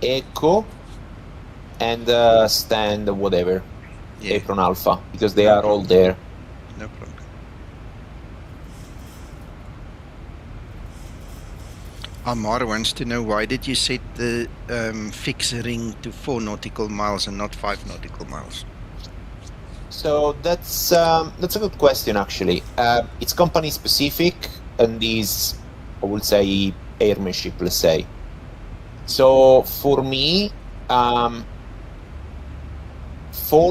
Echo, and stand whatever, Apron Alpha, because they are all there. No problem. Amar wants to know, why did you set the fixed ring to 4 nautical miles and not 5 nautical miles? So that's a good question, actually. It's company specific and is, I would say, airmanship, let's say. So for me, 4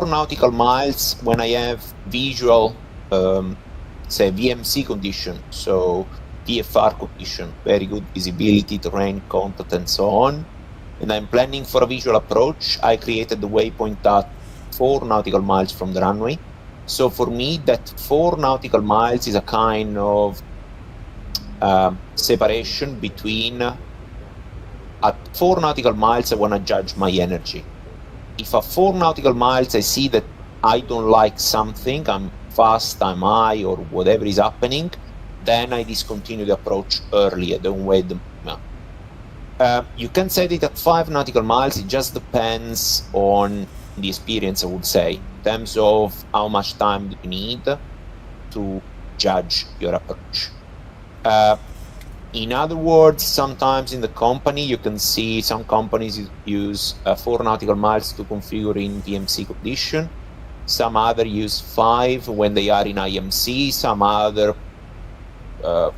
nautical miles, when I have visual say VMC condition, so VFR condition, very good visibility, terrain, contact, and so on. And I'm planning for a visual approach. I created the waypoint at 4 nautical miles from the runway. So for me, that 4 nautical miles is a kind of separation between, at 4 nautical miles, I want to judge my energy. If at 4 nautical miles, I see that I don't like something, I'm fast, I'm high, or whatever is happening, then I discontinue the approach early. I don't wait the you can set it at 5 nautical miles. It just depends on the experience, I would say, in terms of how much time do you need to judge your approach. In other words, sometimes in the company, you can see some companies use 4 nautical miles to configure in VMC condition. Some other use 5 when they are in IMC. Some other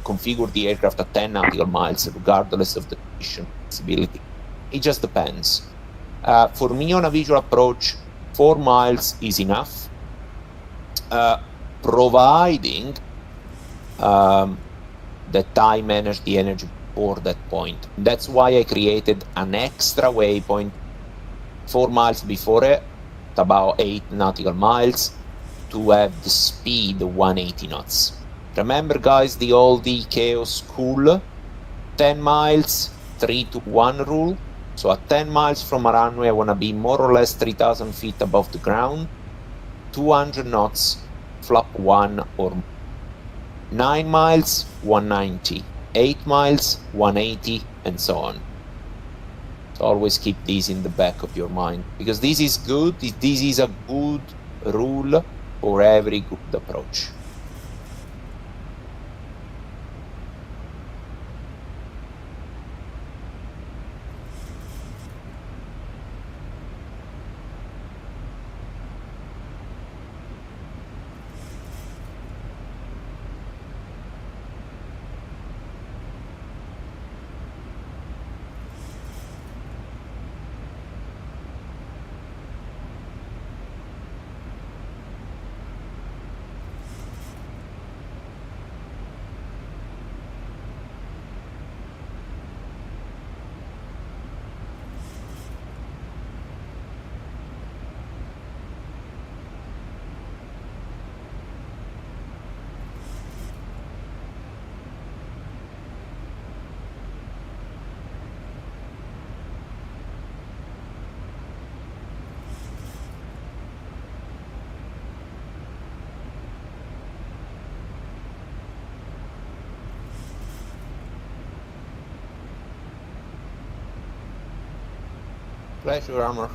configure the aircraft at 10 nautical miles, regardless of the condition visibility. It just depends. For me, on a visual approach, 4 miles is enough, providing that I manage the energy before that point. That's why I created an extra waypoint 4 miles before it, about 8 nautical miles, to have the speed 180 knots. Remember, guys, the old chaos school, 10 miles, 3 to 1 rule. So at 10 miles from a runway, I want to be more or less 3,000 feet above the ground, 200 knots, flap 1 or more. 9 miles, 190, 8 miles, 180, and so on. So always keep these in the back of your mind, because this is good, this is a good rule for every good approach. Pleasure, Armor.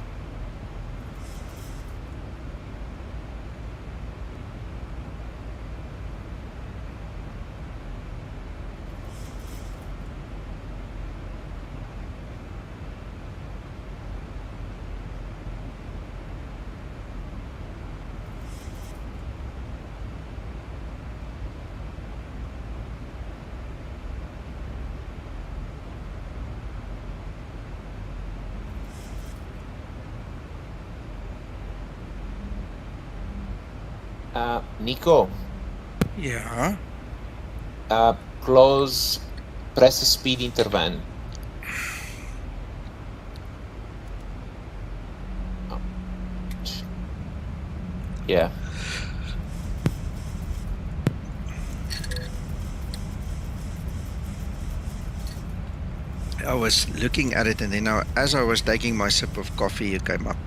Nico. Yeah. Close, press speed intervent. Oh. Yeah. I was looking at it, and then as I was taking my sip of coffee, you came up.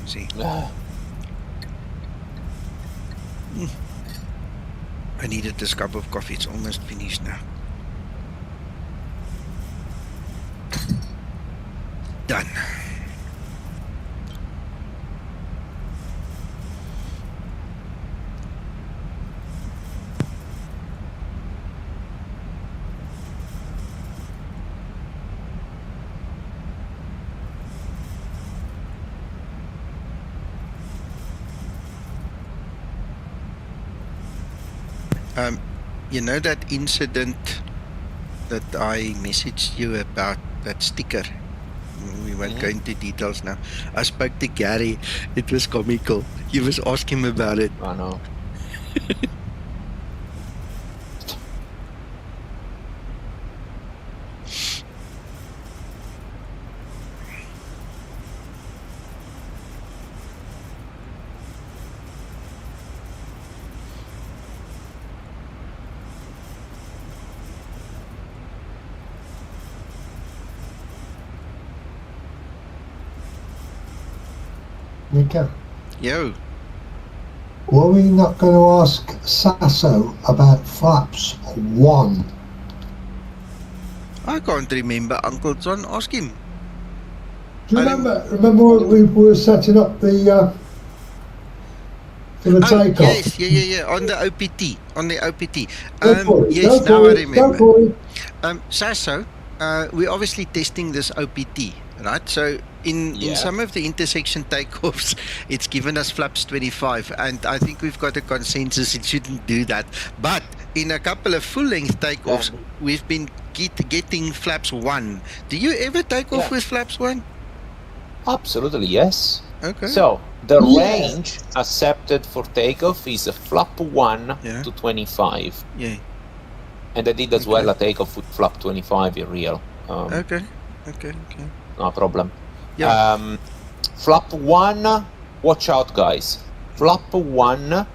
See? I needed this cup of coffee. It's almost finished now. Done. You know that incident that I messaged you about, that sticker? We won't go into details now. I spoke to Gary. It was comical. You must ask him about it. I know. Nico. Yo. Were we not going to ask Sasso about flaps 1? I can't remember, Uncle John. Ask him. Do you remember we were setting up the for the takeoff? Yes, yeah. On the OPT. Yes, Go now for I it. remember. Go for it. Sasso, we're obviously testing this OPT, right? So in some of the intersection takeoffs, it's given us flaps 25, and I think we've got a consensus it shouldn't do that. But in a couple of full-length takeoffs, we've been getting flaps 1. Do you ever take off with flaps 1? Absolutely, yes. Okay. So the range accepted for takeoff is a flap 1 to 25. Yeah. And I did as well a takeoff with flap 25 in real. Okay. No problem. Yeah. Flap 1, watch out guys. Flap 1,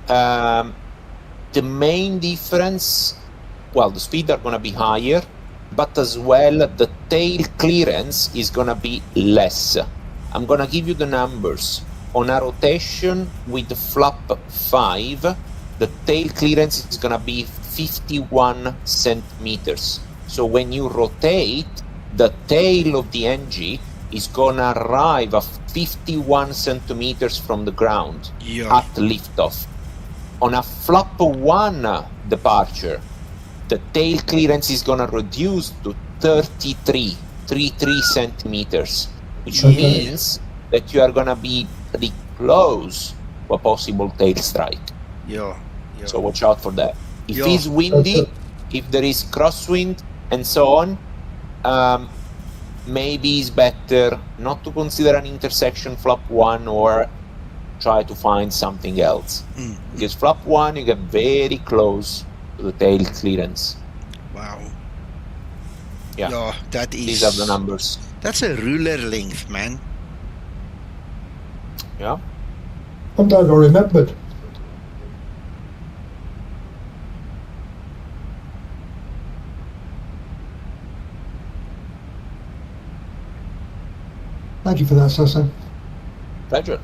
the main difference, well, the speed are going to be higher, but as well the tail clearance is going to be less. I'm going to give you the numbers. On a rotation with the flap 5, the tail clearance is going to be 51 centimeters. So when you rotate, the tail of the NG is going to arrive at 51 centimeters from the ground at liftoff. On a flap 1 departure, the tail clearance is going to reduce to 33 centimeters, which means that you are going to be pretty close to a possible tail strike. Yeah. So watch out for that. If it's windy, if there is crosswind and so on, maybe it's better not to consider an intersection flap 1 or try to find something else. Because flap 1, you get very close to the tail clearance. Wow. Yeah, that is... These are the numbers. That's a ruler length, man. Yeah. I'm glad I remembered. Thank you for that, Sasso. Pleasure.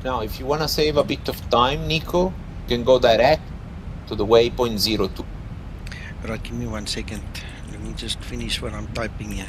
Now, if you want to save a bit of time, Nico, you can go direct to the waypoint 02. Right, give me 1 second. Let me just finish what I'm typing here.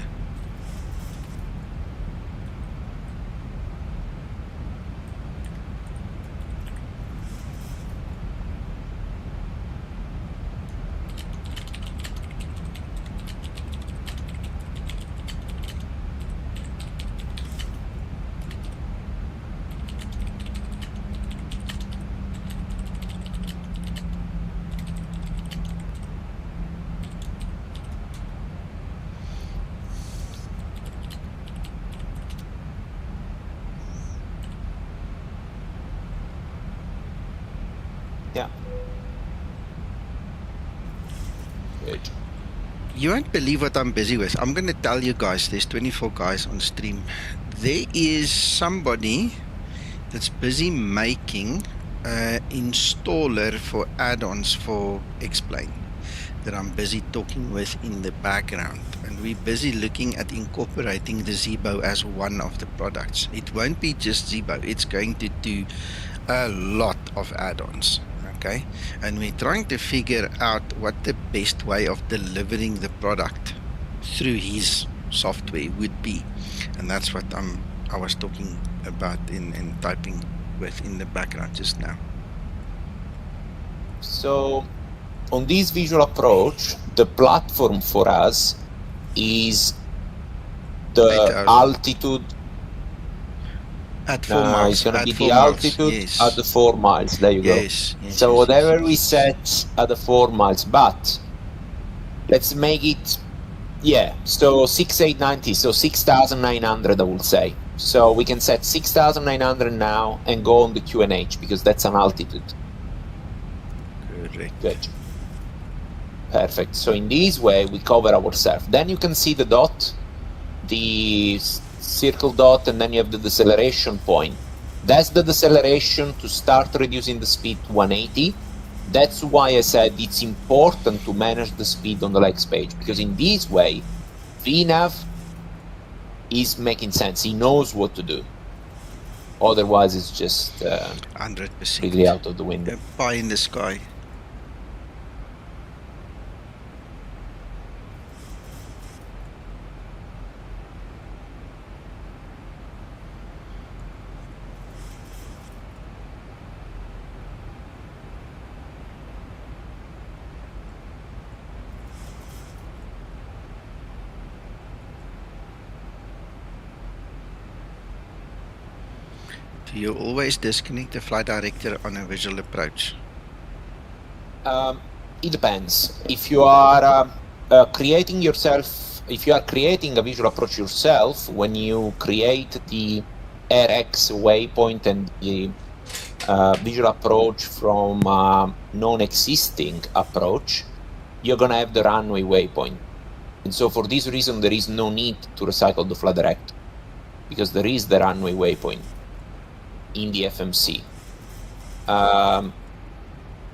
Yeah. Good. You won't believe what I'm busy with. I'm going to tell you guys, there's 24 guys on stream. There is somebody that's busy making an installer for add-ons for X-Plane that I'm busy talking with in the background. And we're busy looking at incorporating the Zibo as one of the products. It won't be just Zibo. It's going to do a lot of add-ons. Okay, and we're trying to figure out what the best way of delivering the product through his software would be, and that's what I was talking about in typing with in the background just now. So on this visual approach, the platform for us is the altitude At 4 miles. It's going to at be 4 the miles, altitude yes. at the 4 miles. There you go. Yes, So whatever we set at the 4 miles, but let's make it, yeah, so 6890, so 6,900 I would say. So we can set 6,900 now and go on the QNH because that's an altitude. Correct. Good. Perfect. So in this way we cover ourselves. Then you can see the dot, the circle dot, and then you have the deceleration point. That's the deceleration to start reducing the speed to 180. That's why I said it's important to manage the speed on the legs page, because in this way VNAV is making sense. He knows what to do. Otherwise it's just 100% really out of the window. Pie in the sky. Do you always disconnect the flight director on a visual approach? It depends. If you are creating yourself, if you are creating a visual approach yourself, when you create the RX waypoint and the visual approach from non-existing approach, you're gonna have the runway waypoint. And so for this reason, there is no need to recycle the flight director, because there is the runway waypoint in the FMC.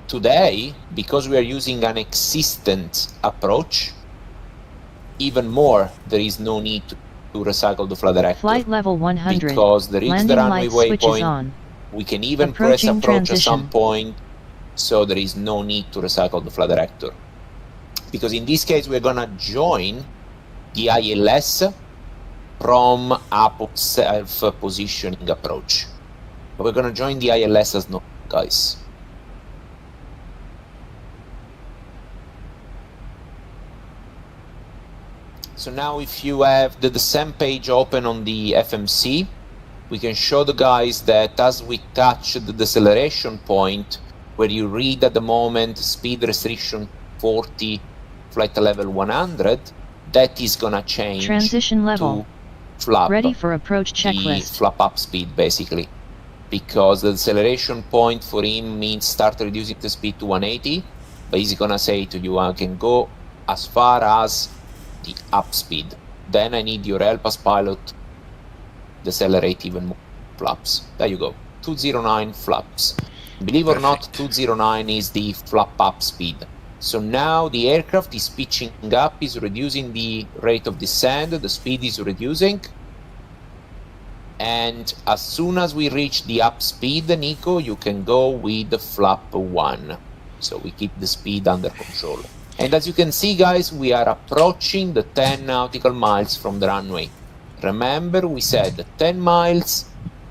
Today, because we are using an existent approach, even more, there is no need to recycle the flight director. Flight level 100. Because there is Landing the runway light switches waypoint. on. We can even Approaching press approach transition. at some point, so there is no need to recycle the flight director. Because in this case, we're gonna join the ILS from up self-positioning approach. But we're gonna join the ILS as normal, guys. So now if you have the descent page open on the FMC, we can show the guys that as we touch the deceleration point, where you read at the moment speed restriction 40, flight level 100, that is gonna change Transition level. to flap. Ready for approach checklist. The flap up speed, basically. Because the deceleration point for him means start reducing the speed to 180, but he's gonna say to you, I can go as far as the up speed. Then I need your help as pilot, decelerate even more flaps. There you go, 209 flaps. Believe or not, 209 is the flap up speed. So now the aircraft is pitching up, is reducing the rate of descent, the speed is reducing. And as soon as we reach the up speed, Nico, you can go with the flap 1. So we keep the speed under control. And as you can see, guys, we are approaching the 10 nautical miles from the runway. Remember, we said 10 miles,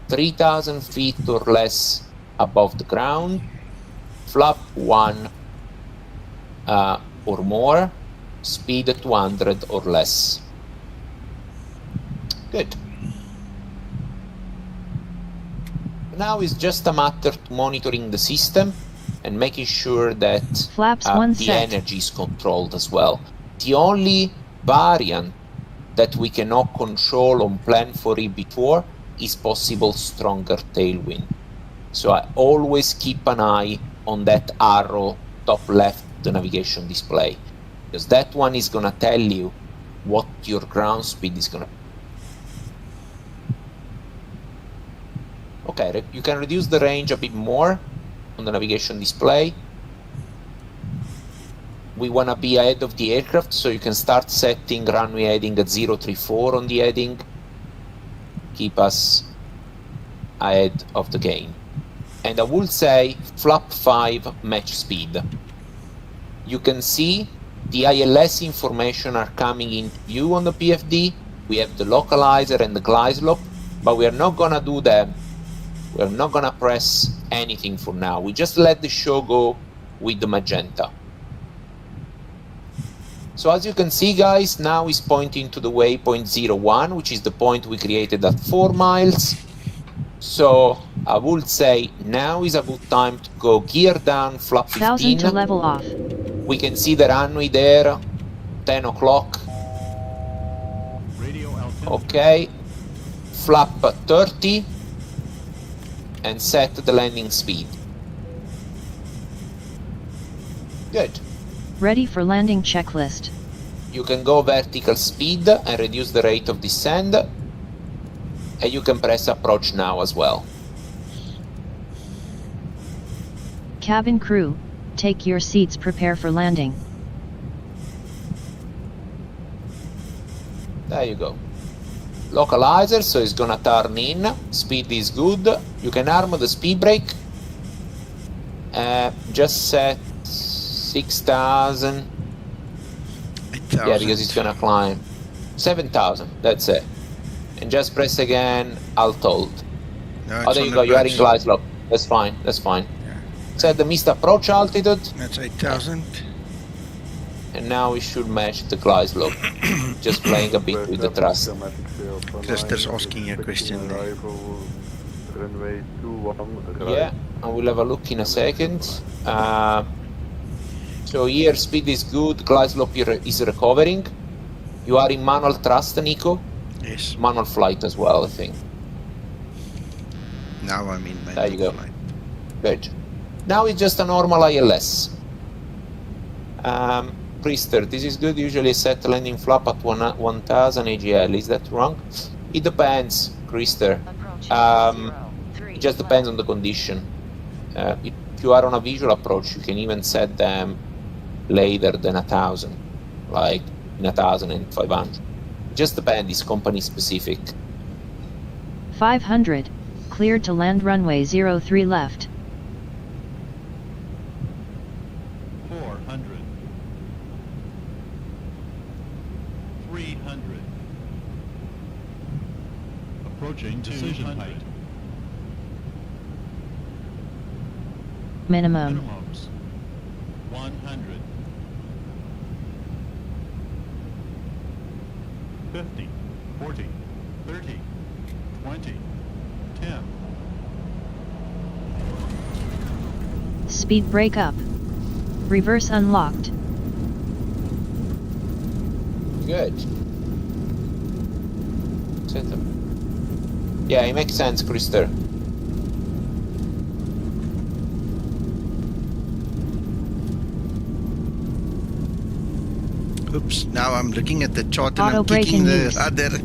3,000 feet or less above the ground, flap 1 or more, speed 200 or less. Good. Now it's just a matter of monitoring the system and making sure that the energy is controlled as well. The only variant that we cannot control on plan for it before is possible stronger tailwind. So I always keep an eye on that arrow top left, the navigation display, because that one is gonna tell you what your ground speed is gonna be. Okay, you can reduce the range a bit more on the navigation display. We want to be ahead of the aircraft, so you can start setting runway heading at 034 on the heading. Keep us ahead of the game. And I would say flap 5 match speed. You can see the ILS information are coming into view on the PFD. We have the localizer and the glide slope, but we are not gonna do them. We're not gonna press anything for now. We just let the show go with the magenta. So as you can see, guys, now it's pointing to the waypoint 01, which is the point we created at 4 miles. So I would say now is a good time to go gear down, flap 15. 1000 to level off. We can see the runway there, 10 o'clock. Okay, flap 30 and set the landing speed. Good. Ready for landing checklist. You can go vertical speed and reduce the rate of descent. And you can press approach now as well. Cabin crew, take your seats, prepare for landing. There you go. Localizer, so it's gonna turn in. Speed is good. You can arm the speed brake. Just set 6,000. Yeah, because it's gonna climb. 7,000, that's it. And just press again, Alt Hold. No, oh, there you go, you are in glide slope. That's fine, that's fine. Yeah. Set the missed approach altitude. That's 8,000. And now we should match the glide slope. Just playing a bit with the thrust. Christer's asking you a question there. Yeah, I will have a look in a second. So here speed is good, glide slope is recovering. You are in manual thrust, Nico? Yes. Manual flight as well, I think. Now I'm in manual there you go. flight. Good. Now it's just a normal ILS. Priester, this is good. Usually set landing flap at 1000 AGL. Is that wrong? It depends, Priester. It just depends on the condition. If you are on a visual approach, you can even set them later than 1000, like in 1500. Just depends, it's company specific. 500, cleared to land runway 03 left. 400. 300. Approaching decision height. Minimum. Minimums. 100. 50, 40, 30, 20, 10. Speed brake up. Reverse unlocked. Good. Yeah, it makes sense, Krister. Oops, now I'm looking at the chart and I'm kicking the rudder.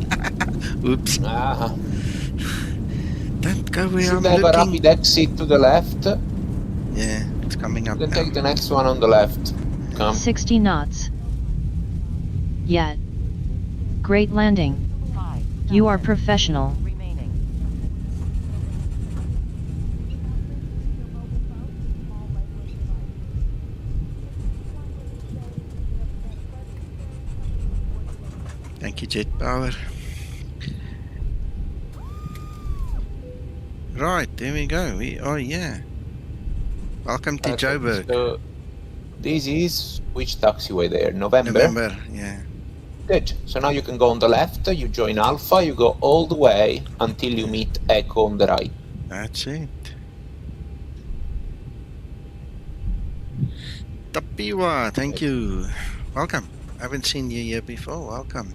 Oops. Don't go where I'm looking. Should have a rapid exit to the left. Yeah, it's coming up You can now. take the next one on the left. Come. 60 knots. Yet. Great landing. You are professional. Thank you, Jet Power. Right, there we go. We are here. Welcome to JBrik. So this is which taxiway there? November? November, yeah. Good. So now you can go on the left, you join Alpha, you go all the way until you meet Echo on the right. That's it. Tapiwa, thank you. Welcome. I haven't seen you here before. Welcome.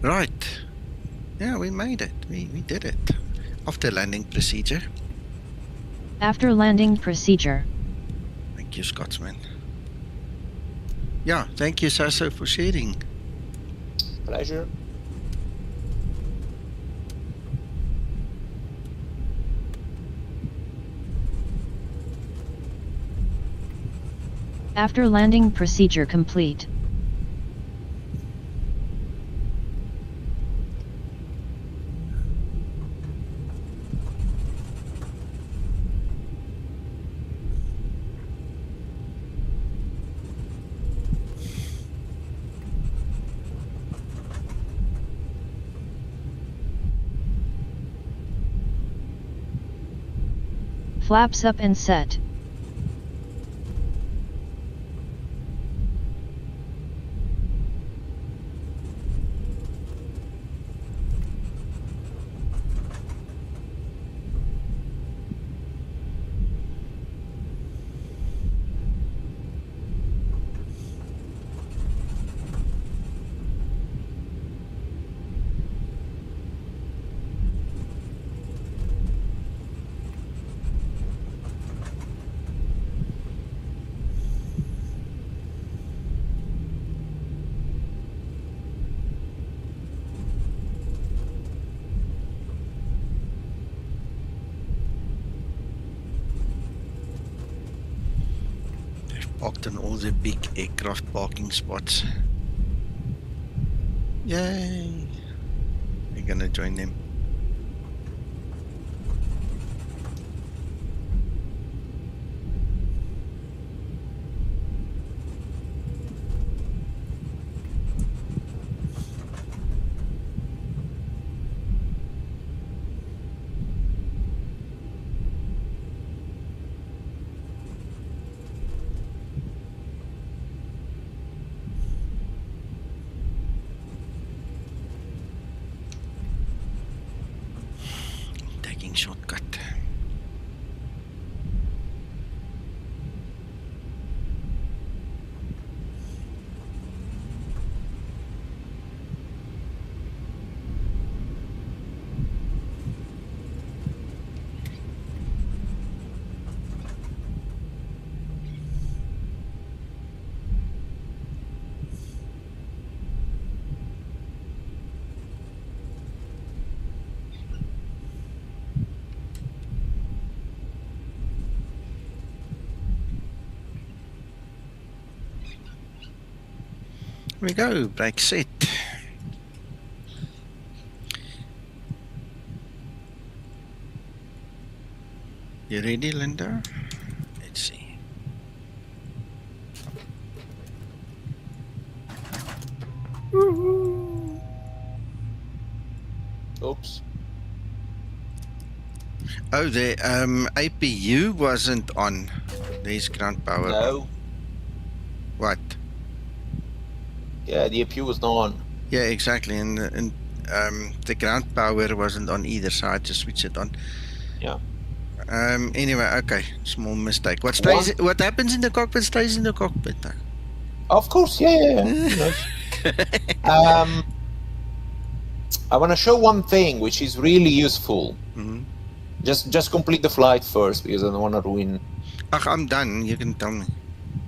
Right. Yeah, we made it. We did it. After landing procedure. After landing procedure. Thank you, Scotsman. Yeah, thank you, Sasso, for sharing. Pleasure. After landing procedure complete. Flaps up and set. Parked on all the big aircraft parking spots. Yay! We're gonna join them. Shortcut. Here we go, brake set. You ready, Linda? Let's see. Oops. Oh, the APU wasn't on. There's ground power. No. What? Yeah, the APU was not on. Yeah, exactly, and the ground power wasn't on either, so I just switched it on. Yeah. Anyway, okay, small mistake. What happens in the cockpit stays in the cockpit. Of course, yeah. I want to show one thing which is really useful. Mm-hmm. Just complete the flight first because I don't want to ruin. I'm done. You can tell me.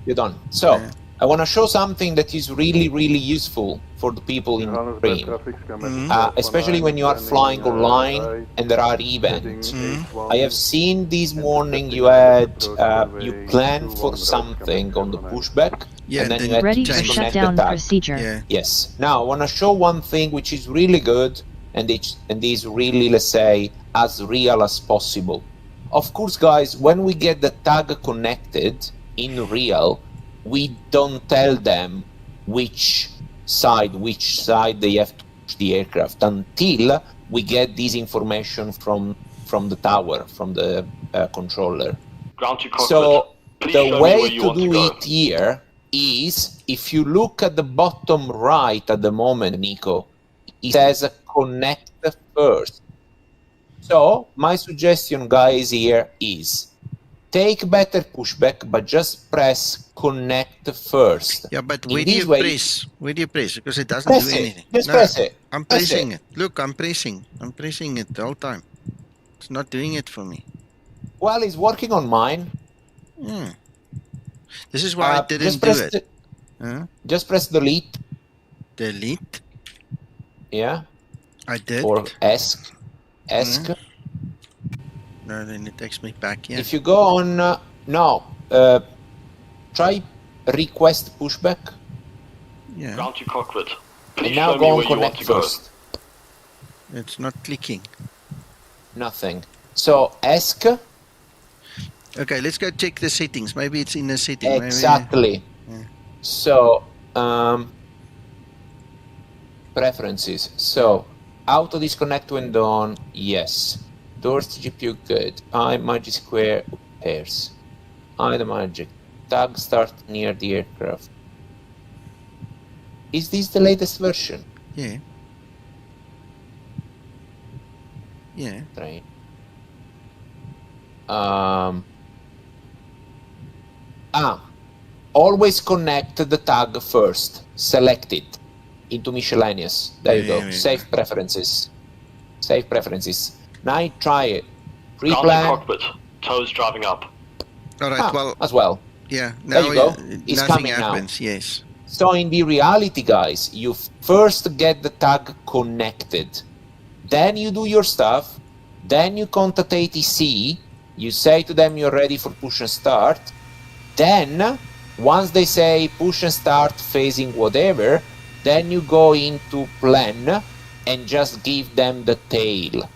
You're done. So I want to show something that is really, really useful for the people in Ukraine, especially when you are flying online and there are events. I have seen this morning you planned for something on the pushback, and then you had ready to for shutdown procedure. Yeah. Yes. Now I want to show one thing which is really good and is really, let's say, as real as possible. Of course, guys, when we get the tag connected in real, we don't tell them which side they have to push the aircraft until we get this information from the tower, from the controller. So the way to do it here is, if you look at the bottom right at the moment, Nico, it says connect first. So my suggestion, guys, here is take better pushback, but just press connect first. Yeah, but where do you press? Where do you press? Because it doesn't do anything. Just press it. I'm pressing it. Look, I'm pressing. I'm pressing it the whole time. It's not doing it for me. Well, it's working on mine. This is why I didn't do it. Just press delete. Delete? Yeah. I did. Or ESC. No, then it takes me back, yeah. If you go on, try request pushback. Yeah. Ground to cockpit. And now go on connect first. It's not clicking. Nothing. So ESC. Okay, let's go check the settings. Maybe it's in the setting. Exactly. Maybe, So, preferences. So, auto disconnect when on, yes. Doors to GPU, good. I magic square, pairs. I the magic. Tag start near the aircraft. Is this the latest version? Yeah. Yeah. Right. Always connect the tag first. Select it into miscellaneous. There you go. Save preferences. Save preferences. Now try it. Pre-plan. Cockpit. Toes driving up. All right. Well. As well. Yeah. Now there you go. It's nothing coming happens. now. Yes. So in the reality, guys, you first get the tag connected. Then you do your stuff. Then you contact ATC. You say to them you're ready for push and start. Then Once they say push and start phasing whatever, then you go into plan and just give them the tail.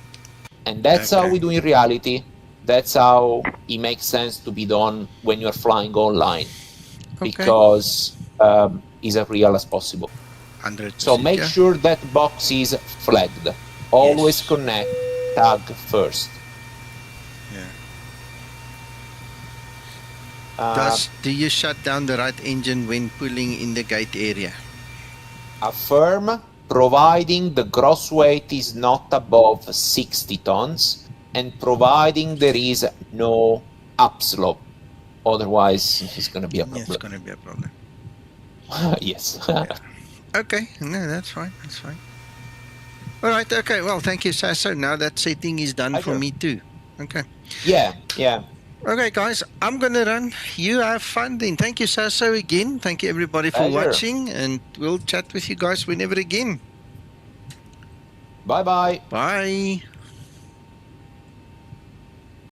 And that's how we do in reality. That's how it makes sense to be done when you're flying online, because it's as real as possible. 100%, so make sure that box is flagged. Always connect tag first. Do you shut down the right engine when pulling in the gate area? Affirm, providing the gross weight is not above 60 tons and providing there is no upslope. Otherwise, it's going to be a problem. It's going to be a problem. Yes. Okay, no, that's fine. That's fine. All right. Okay. Well, thank you, Sasso. Now that setting is done for me too. Okay. Yeah. Okay, guys, I'm going to run. You have fun then. Thank you, Sasso, again. Thank you, everybody, for watching. And we'll chat with you guys whenever again. Bye-bye. Bye.